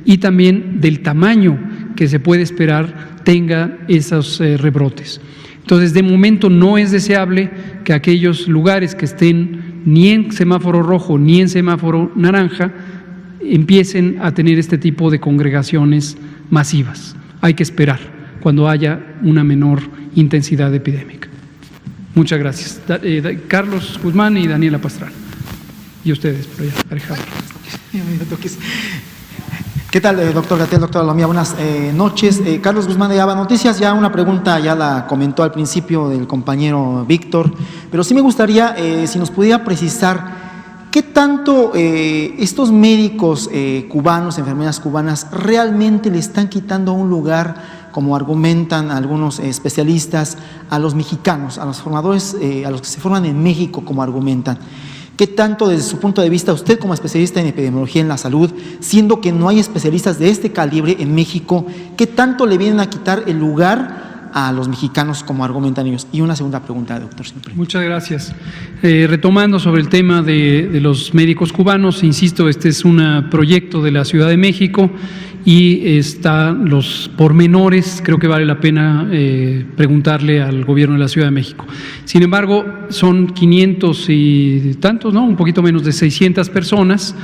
y también del tamaño que se puede esperar tenga esos rebrotes. Entonces, de momento no es deseable que aquellos lugares que estén ni en semáforo rojo ni en semáforo naranja empiecen a tener este tipo de congregaciones masivas. Hay que esperar cuando haya una menor intensidad epidémica. Muchas gracias. Carlos Guzmán y Daniela Pastrana. Y ustedes, por allá, Alejandro. ¿Qué tal, doctor Gatell, doctora Lomía? Buenas noches. Carlos Guzmán de ABA Noticias. Ya una pregunta ya la comentó al principio del compañero Víctor, pero sí me gustaría si nos pudiera precisar ¿qué tanto estos médicos cubanos, enfermeras cubanas, realmente le están quitando un lugar, como argumentan algunos especialistas, a los mexicanos, a los formadores, a los que se forman en México, como argumentan? ¿Qué tanto, desde su punto de vista, usted como especialista en epidemiología en la salud, siendo que no hay especialistas de este calibre en México, qué tanto le vienen a quitar el lugar a los mexicanos, como argumentan ellos? Y una segunda pregunta, doctor. Siempre. Muchas gracias. Retomando sobre el tema de los médicos cubanos, insisto, este es un proyecto de la Ciudad de México y están los pormenores, creo que vale la pena preguntarle al gobierno de la Ciudad de México. Sin embargo, son 500 y tantos, ¿no? Un poquito menos de 600 personas.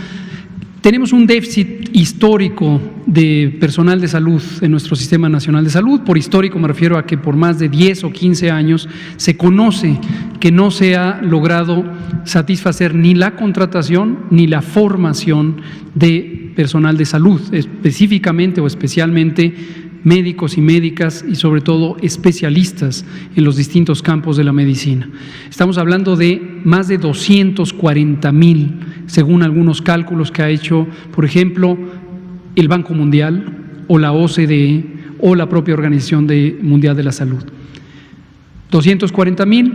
Tenemos un déficit histórico de personal de salud en nuestro Sistema Nacional de Salud. Por histórico me refiero a que por más de 10 o 15 años se conoce que no se ha logrado satisfacer ni la contratación ni la formación de personal de salud, específicamente o especialmente médicos y médicas y sobre todo especialistas en los distintos campos de la medicina. Estamos hablando de más de 240,000, según algunos cálculos que ha hecho, por ejemplo, el Banco Mundial o la OCDE o la propia Organización Mundial de la Salud. 240,000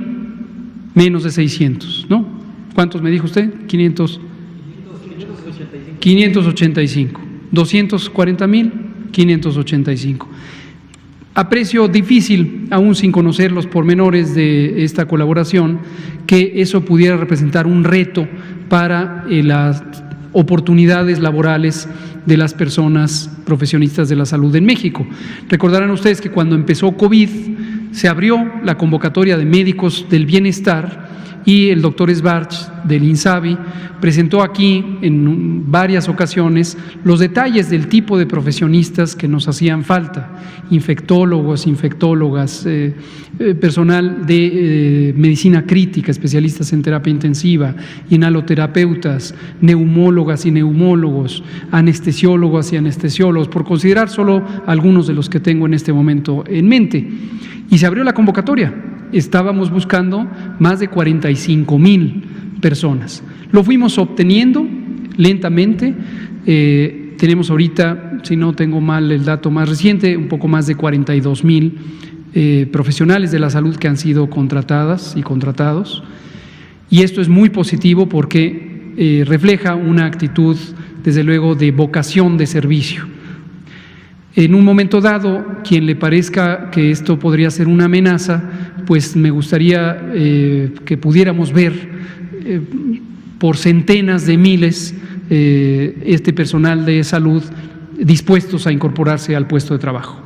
menos de 600, ¿no? ¿Cuántos me dijo usted? 585. 240,000. 585. Aprecio difícil, aún sin conocer los pormenores de esta colaboración, que eso pudiera representar un reto para las oportunidades laborales de las personas profesionistas de la salud en México. Recordarán ustedes que cuando empezó COVID se abrió la convocatoria de médicos del bienestar y el doctor Esbarch del INSABI presentó aquí en varias ocasiones los detalles del tipo de profesionistas que nos hacían falta: infectólogos, infectólogas, personal de medicina crítica, especialistas en terapia intensiva, inhaloterapeutas, neumólogas y neumólogos, anestesiólogas y anestesiólogos, por considerar solo algunos de los que tengo en este momento en mente. Y se abrió la convocatoria. Estábamos buscando más de 45,000 personas. Lo fuimos obteniendo lentamente. Tenemos ahorita, si no tengo mal el dato más reciente, un poco más de 42,000 profesionales de la salud que han sido contratadas y contratados. Y esto es muy positivo porque refleja una actitud, desde luego, de vocación de servicio. En un momento dado, quien le parezca que esto podría ser una amenaza, pues me gustaría que pudiéramos ver por centenas de miles este personal de salud dispuestos a incorporarse al puesto de trabajo,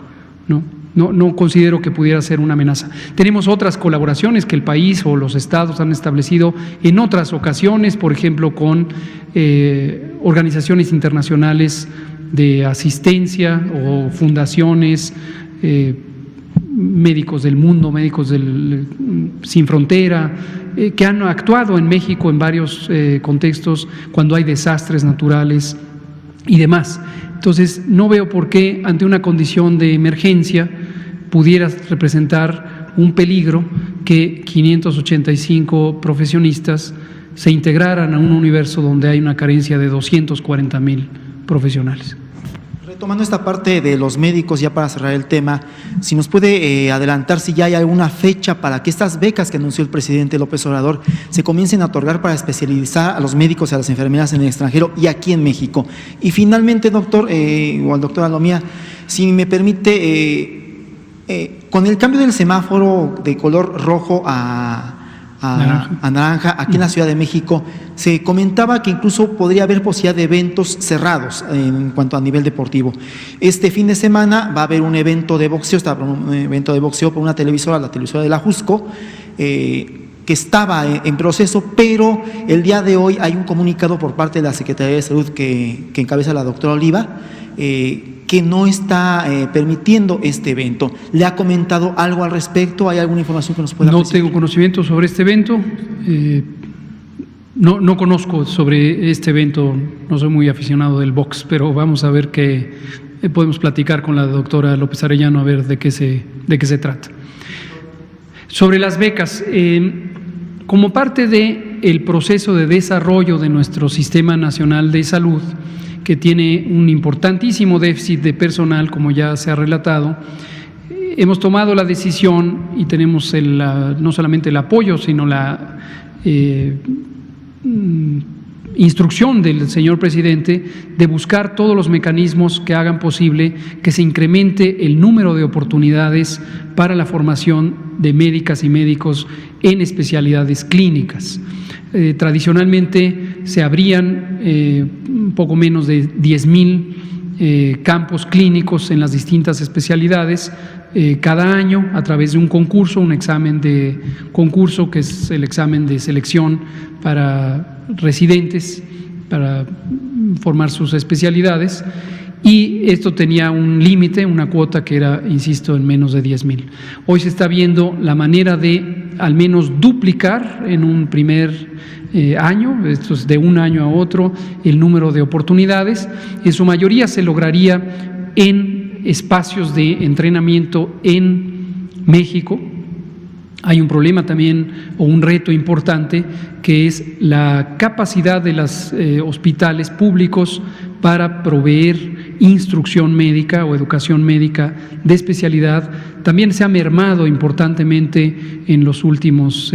¿no? No considero que pudiera ser una amenaza. Tenemos otras colaboraciones que el país o los estados han establecido en otras ocasiones, por ejemplo, con organizaciones internacionales de asistencia o fundaciones, médicos del mundo, médicos sin frontera, que han actuado en México en varios contextos cuando hay desastres naturales y demás. Entonces, no veo por qué ante una condición de emergencia pudiera representar un peligro que 585 profesionistas se integraran a un universo donde hay una carencia de 240,000 profesionales. Retomando esta parte de los médicos, ya para cerrar el tema, si nos puede adelantar si ya hay alguna fecha para que estas becas que anunció el presidente López Obrador se comiencen a otorgar para especializar a los médicos y a las enfermeras en el extranjero y aquí en México. Y finalmente, doctor, o al doctor Alomía, si me permite, con el cambio del semáforo de color rojo a naranja, aquí en la Ciudad de México, se comentaba que incluso podría haber posibilidad de eventos cerrados en cuanto a nivel deportivo. Este fin de semana va a haber un evento de boxeo, por una televisora, la televisora de la Jusco, que estaba en proceso, pero el día de hoy hay un comunicado por parte de la Secretaría de Salud que encabeza la doctora Oliva, que no está permitiendo este evento. ¿Le ha comentado algo al respecto? ¿Hay alguna información que nos pueda ofrecer? No tengo conocimiento sobre este evento. No conozco sobre este evento, no soy muy aficionado del box, pero vamos a ver qué podemos platicar con la doctora López Arellano a ver de qué se trata. Sobre las becas, como parte de el proceso de desarrollo de nuestro Sistema Nacional de Salud, que tiene un importantísimo déficit de personal, como ya se ha relatado, hemos tomado la decisión y tenemos no solamente el apoyo, sino la instrucción del señor presidente de buscar todos los mecanismos que hagan posible que se incremente el número de oportunidades para la formación de médicas y médicos en especialidades clínicas. Tradicionalmente se abrían un poco menos de 10,000 campos clínicos en las distintas especialidades cada año a través de un concurso, un examen de concurso que es el examen de selección para residentes para formar sus especialidades, y esto tenía un límite, una cuota que era, insisto, en menos de 10,000. Hoy se está viendo la manera de al menos duplicar en un primer año, esto es de un año a otro, el número de oportunidades. En su mayoría se lograría en espacios de entrenamiento en México. Hay un problema también o un reto importante que es la capacidad de los hospitales públicos para proveer instrucción médica o educación médica de especialidad. También se ha mermado importantemente en los últimos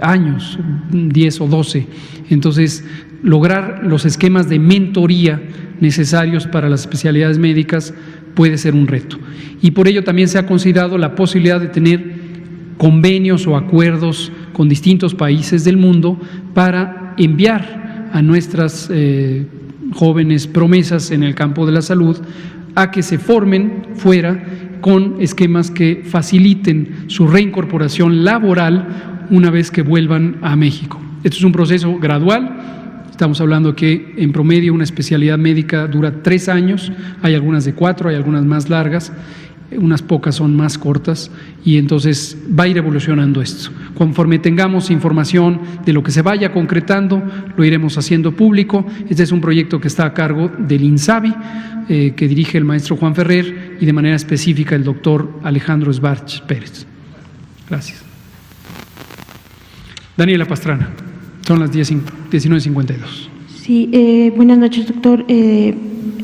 años, 10 o 12. Entonces, lograr los esquemas de mentoría necesarios para las especialidades médicas puede ser un reto. Y por ello también se ha considerado la posibilidad de tener convenios o acuerdos con distintos países del mundo para enviar a nuestras jóvenes promesas en el campo de la salud a que se formen fuera con esquemas que faciliten su reincorporación laboral una vez que vuelvan a México. Esto es un proceso gradual. Estamos hablando que en promedio una especialidad médica dura 3 años, hay algunas de 4, hay algunas más largas, unas pocas son más cortas, y entonces va a ir evolucionando esto. Conforme tengamos información de lo que se vaya concretando, lo iremos haciendo público. Este es un proyecto que está a cargo del INSABI, que dirige el maestro Juan Ferrer, y de manera específica el doctor Alejandro Sbarch Pérez. Gracias. Daniela Pastrana, son las 19:52. Sí, buenas noches, doctor.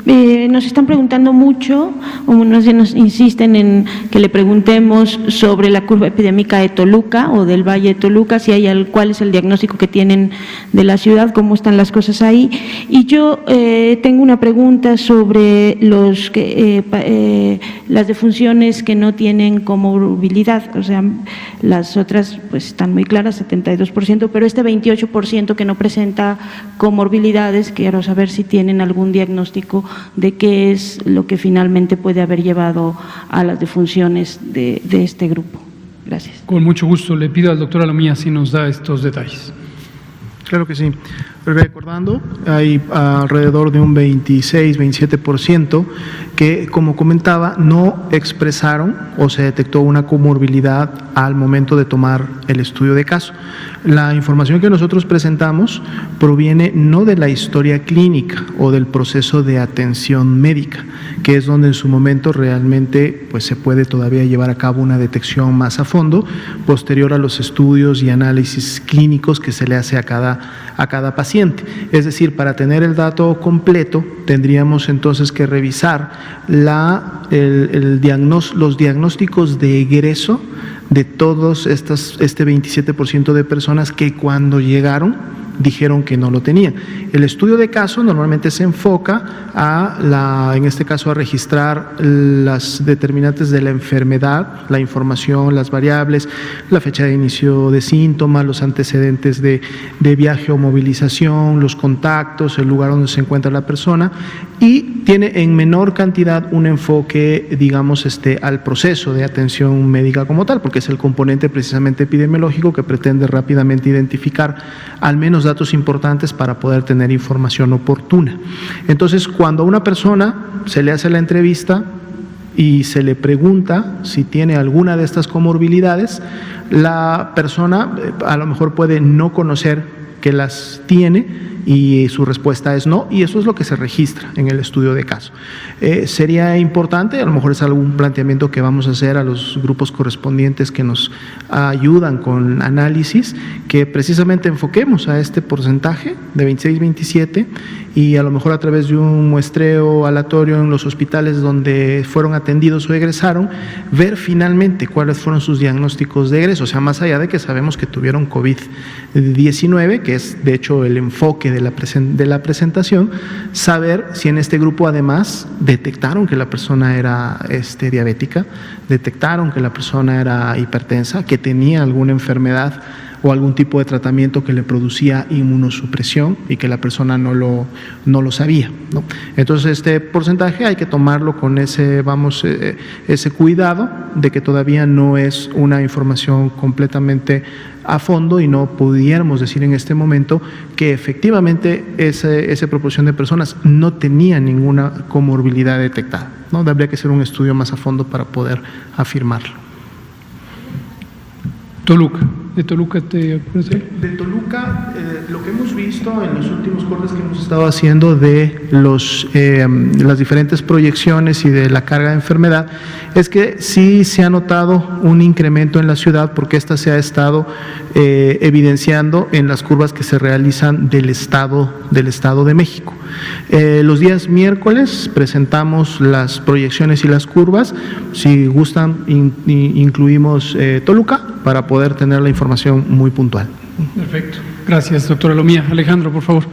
Nos están preguntando mucho, o nos insisten en que le preguntemos sobre la curva epidémica de Toluca o del Valle de Toluca, cuál es el diagnóstico que tienen de la ciudad, cómo están las cosas ahí. Y yo tengo una pregunta sobre las defunciones que no tienen comorbilidad, o sea, las otras pues están muy claras, 72%, pero este 28% que no presenta comorbilidades, quiero saber si tienen algún diagnóstico de qué es lo que finalmente puede haber llevado a las defunciones de este grupo. Gracias. Con mucho gusto, le pido al doctor Alomía si nos da estos detalles. Claro que sí. Recordando, hay alrededor de un 26-27% que, como comentaba, no expresaron o se detectó una comorbilidad al momento de tomar el estudio de caso. La información que nosotros presentamos proviene no de la historia clínica o del proceso de atención médica, que es donde en su momento realmente pues, se puede todavía llevar a cabo una detección más a fondo, posterior a los estudios y análisis clínicos que se le hace a cada paciente. Es decir, para tener el dato completo, tendríamos entonces que revisar los diagnósticos de egreso de todos este 27% de personas que cuando llegaron dijeron que no lo tenían. El estudio de caso normalmente se enfoca en este caso, a registrar las determinantes de la enfermedad, la información, las variables, la fecha de inicio de síntomas, los antecedentes de viaje o movilización, los contactos, el lugar donde se encuentra la persona, y tiene en menor cantidad un enfoque, digamos, al proceso de atención médica como tal, porque es el componente precisamente epidemiológico que pretende rápidamente identificar al menos datos importantes para poder tener información oportuna. Entonces, cuando a una persona se le hace la entrevista y se le pregunta si tiene alguna de estas comorbilidades, la persona a lo mejor puede no conocer que las tiene, y su respuesta es no, y eso es lo que se registra en el estudio de caso. Sería importante, a lo mejor es algún planteamiento que vamos a hacer a los grupos correspondientes que nos ayudan con análisis, que precisamente enfoquemos a este porcentaje de 26-27 y a lo mejor a través de un muestreo aleatorio en los hospitales donde fueron atendidos o egresaron, ver finalmente cuáles fueron sus diagnósticos de egreso, o sea, más allá de que sabemos que tuvieron COVID-19, que es de hecho el enfoque de la presentación, saber si en este grupo además detectaron que la persona era diabética, detectaron que la persona era hipertensa, que tenía alguna enfermedad o algún tipo de tratamiento que le producía inmunosupresión y que la persona no lo sabía, ¿no? Entonces, este porcentaje hay que tomarlo con ese cuidado de que todavía no es una información completamente a fondo y no pudiéramos decir en este momento que efectivamente esa proporción de personas no tenía ninguna comorbilidad detectada, ¿no? Habría que hacer un estudio más a fondo para poder afirmarlo. Toluca. ¿De Toluca te parece? De Toluca, lo que hemos visto en los últimos cortes que hemos estado haciendo de las diferentes proyecciones y de la carga de enfermedad, es que sí se ha notado un incremento en la ciudad, porque esta se ha estado evidenciando en las curvas que se realizan del Estado de México. Los días miércoles presentamos las proyecciones y las curvas. Si gustan, incluimos Toluca para poder tener la información muy puntual. Perfecto. Gracias, doctora Lomía. Alejandro, por favor.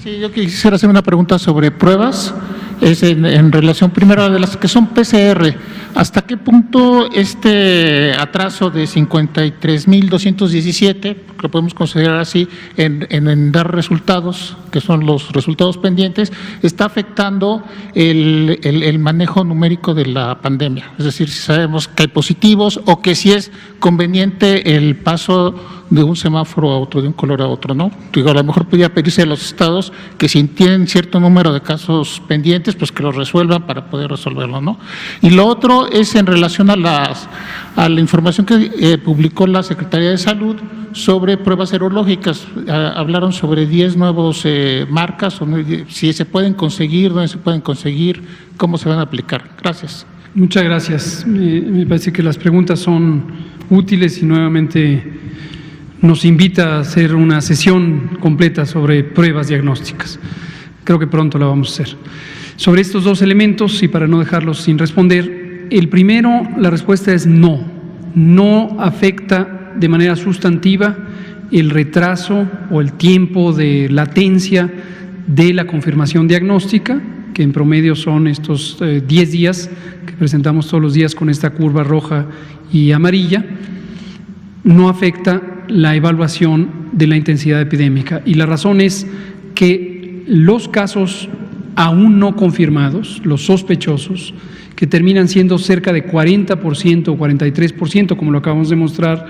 Sí, yo quisiera hacer una pregunta sobre pruebas. Es en relación primero a de las que son PCR. ¿Hasta qué punto este atraso de 53.217, lo podemos considerar así, en dar resultados, que son los resultados pendientes, está afectando el manejo numérico de la pandemia? Es decir, si sabemos que hay positivos o que si es conveniente el paso de un semáforo a otro, de un color a otro, ¿no? Digo, a lo mejor podría pedirse a los estados que si tienen cierto número de casos pendientes, pues que los resuelvan para poder resolverlo, ¿no? Y lo otro es en relación a la información que publicó la Secretaría de Salud sobre pruebas serológicas. Hablaron sobre 10 nuevos marcas, si se pueden conseguir, dónde se pueden conseguir, cómo se van a aplicar. Gracias. Muchas gracias. Me parece que las preguntas son útiles y nuevamente nos invita a hacer una sesión completa sobre pruebas diagnósticas. Creo que pronto la vamos a hacer. Sobre estos dos elementos, y para no dejarlos sin responder, el primero, la respuesta es no. No afecta de manera sustantiva el retraso o el tiempo de latencia de la confirmación diagnóstica, que en promedio son estos 10 días que presentamos todos los días con esta curva roja y amarilla. No afecta la evaluación de la intensidad epidémica, y la razón es que los casos aún no confirmados, los sospechosos, que terminan siendo cerca de 40% o 43%, como lo acabamos de mostrar,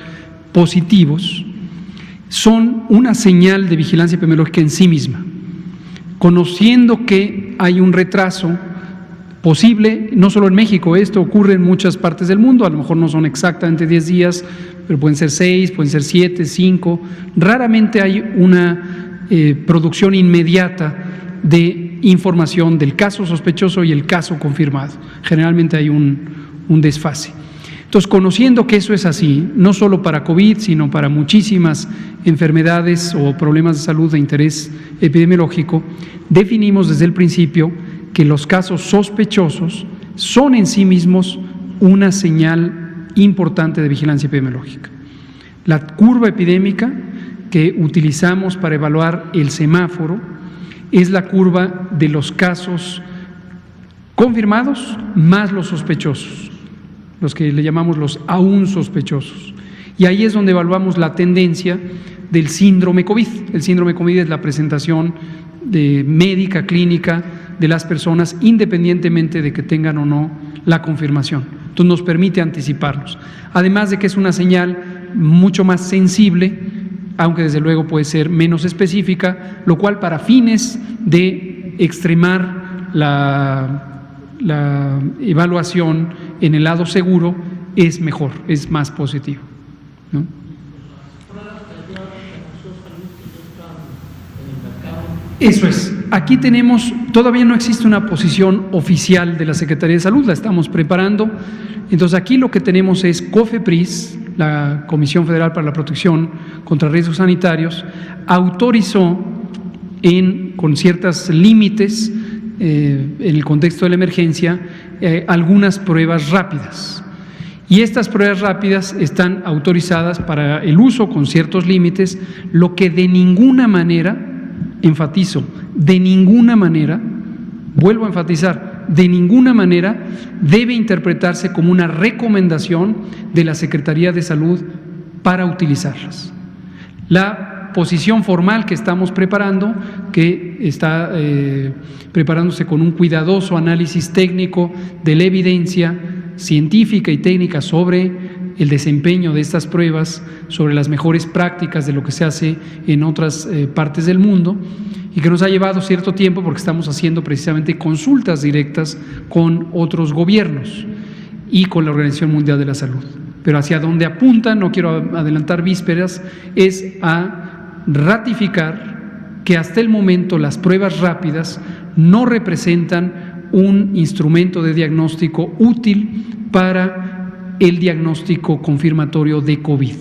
positivos, son una señal de vigilancia epidemiológica en sí misma. Conociendo que hay un retraso posible, no solo en México, esto ocurre en muchas partes del mundo, a lo mejor no son exactamente 10 días, pero pueden ser 6, pueden ser 7, 5. Raramente hay una producción inmediata de información del caso sospechoso y el caso confirmado. Generalmente hay un desfase. Entonces, conociendo que eso es así, no solo para COVID, sino para muchísimas enfermedades o problemas de salud de interés epidemiológico, definimos desde el principio que los casos sospechosos son en sí mismos una señal importante de vigilancia epidemiológica. La curva epidémica que utilizamos para evaluar el semáforo es la curva de los casos confirmados más los sospechosos, los que le llamamos los aún sospechosos. Y ahí es donde evaluamos la tendencia del síndrome COVID. El síndrome COVID es la presentación médica, clínica de las personas, independientemente de que tengan o no la confirmación. Entonces nos permite anticiparnos. Además de que es una señal mucho más sensible, aunque desde luego puede ser menos específica, lo cual para fines de extremar la evaluación en el lado seguro es mejor, es más positivo, ¿no? Eso es. Aquí tenemos, todavía no existe una posición oficial de la Secretaría de Salud, la estamos preparando. Entonces aquí lo que tenemos es COFEPRIS, la Comisión Federal para la Protección contra Riesgos Sanitarios, autorizó con ciertos límites en el contexto de la emergencia algunas pruebas rápidas. Y estas pruebas rápidas están autorizadas para el uso con ciertos límites, lo que de ninguna manera, enfatizo, de ninguna manera, vuelvo a enfatizar, de ninguna manera debe interpretarse como una recomendación de la Secretaría de Salud para utilizarlas. La posición formal que estamos preparando, que está preparándose con un cuidadoso análisis técnico de la evidencia científica y técnica sobre el desempeño de estas pruebas, sobre las mejores prácticas de lo que se hace en otras partes del mundo, y que nos ha llevado cierto tiempo porque estamos haciendo precisamente consultas directas con otros gobiernos y con la Organización Mundial de la Salud. Pero hacia donde apuntan, no quiero adelantar vísperas, es a ratificar que hasta el momento las pruebas rápidas no representan un instrumento de diagnóstico útil para el diagnóstico confirmatorio de COVID,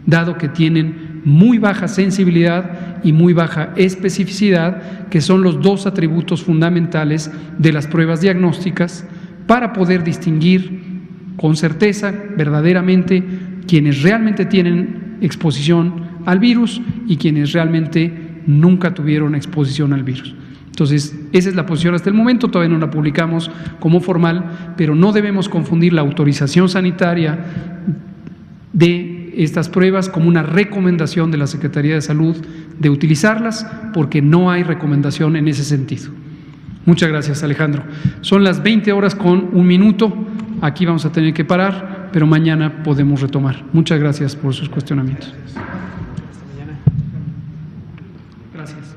dado que tienen muy baja sensibilidad y muy baja especificidad, que son los dos atributos fundamentales de las pruebas diagnósticas para poder distinguir con certeza verdaderamente quienes realmente tienen exposición al virus y quienes realmente nunca tuvieron exposición al virus. Entonces, esa es la posición hasta el momento, todavía no la publicamos como formal, pero no debemos confundir la autorización sanitaria de estas pruebas como una recomendación de la Secretaría de Salud de utilizarlas, porque no hay recomendación en ese sentido. Muchas gracias, Alejandro. Son las 20:01. Aquí vamos a tener que parar, pero mañana podemos retomar. Muchas gracias por sus cuestionamientos. Gracias.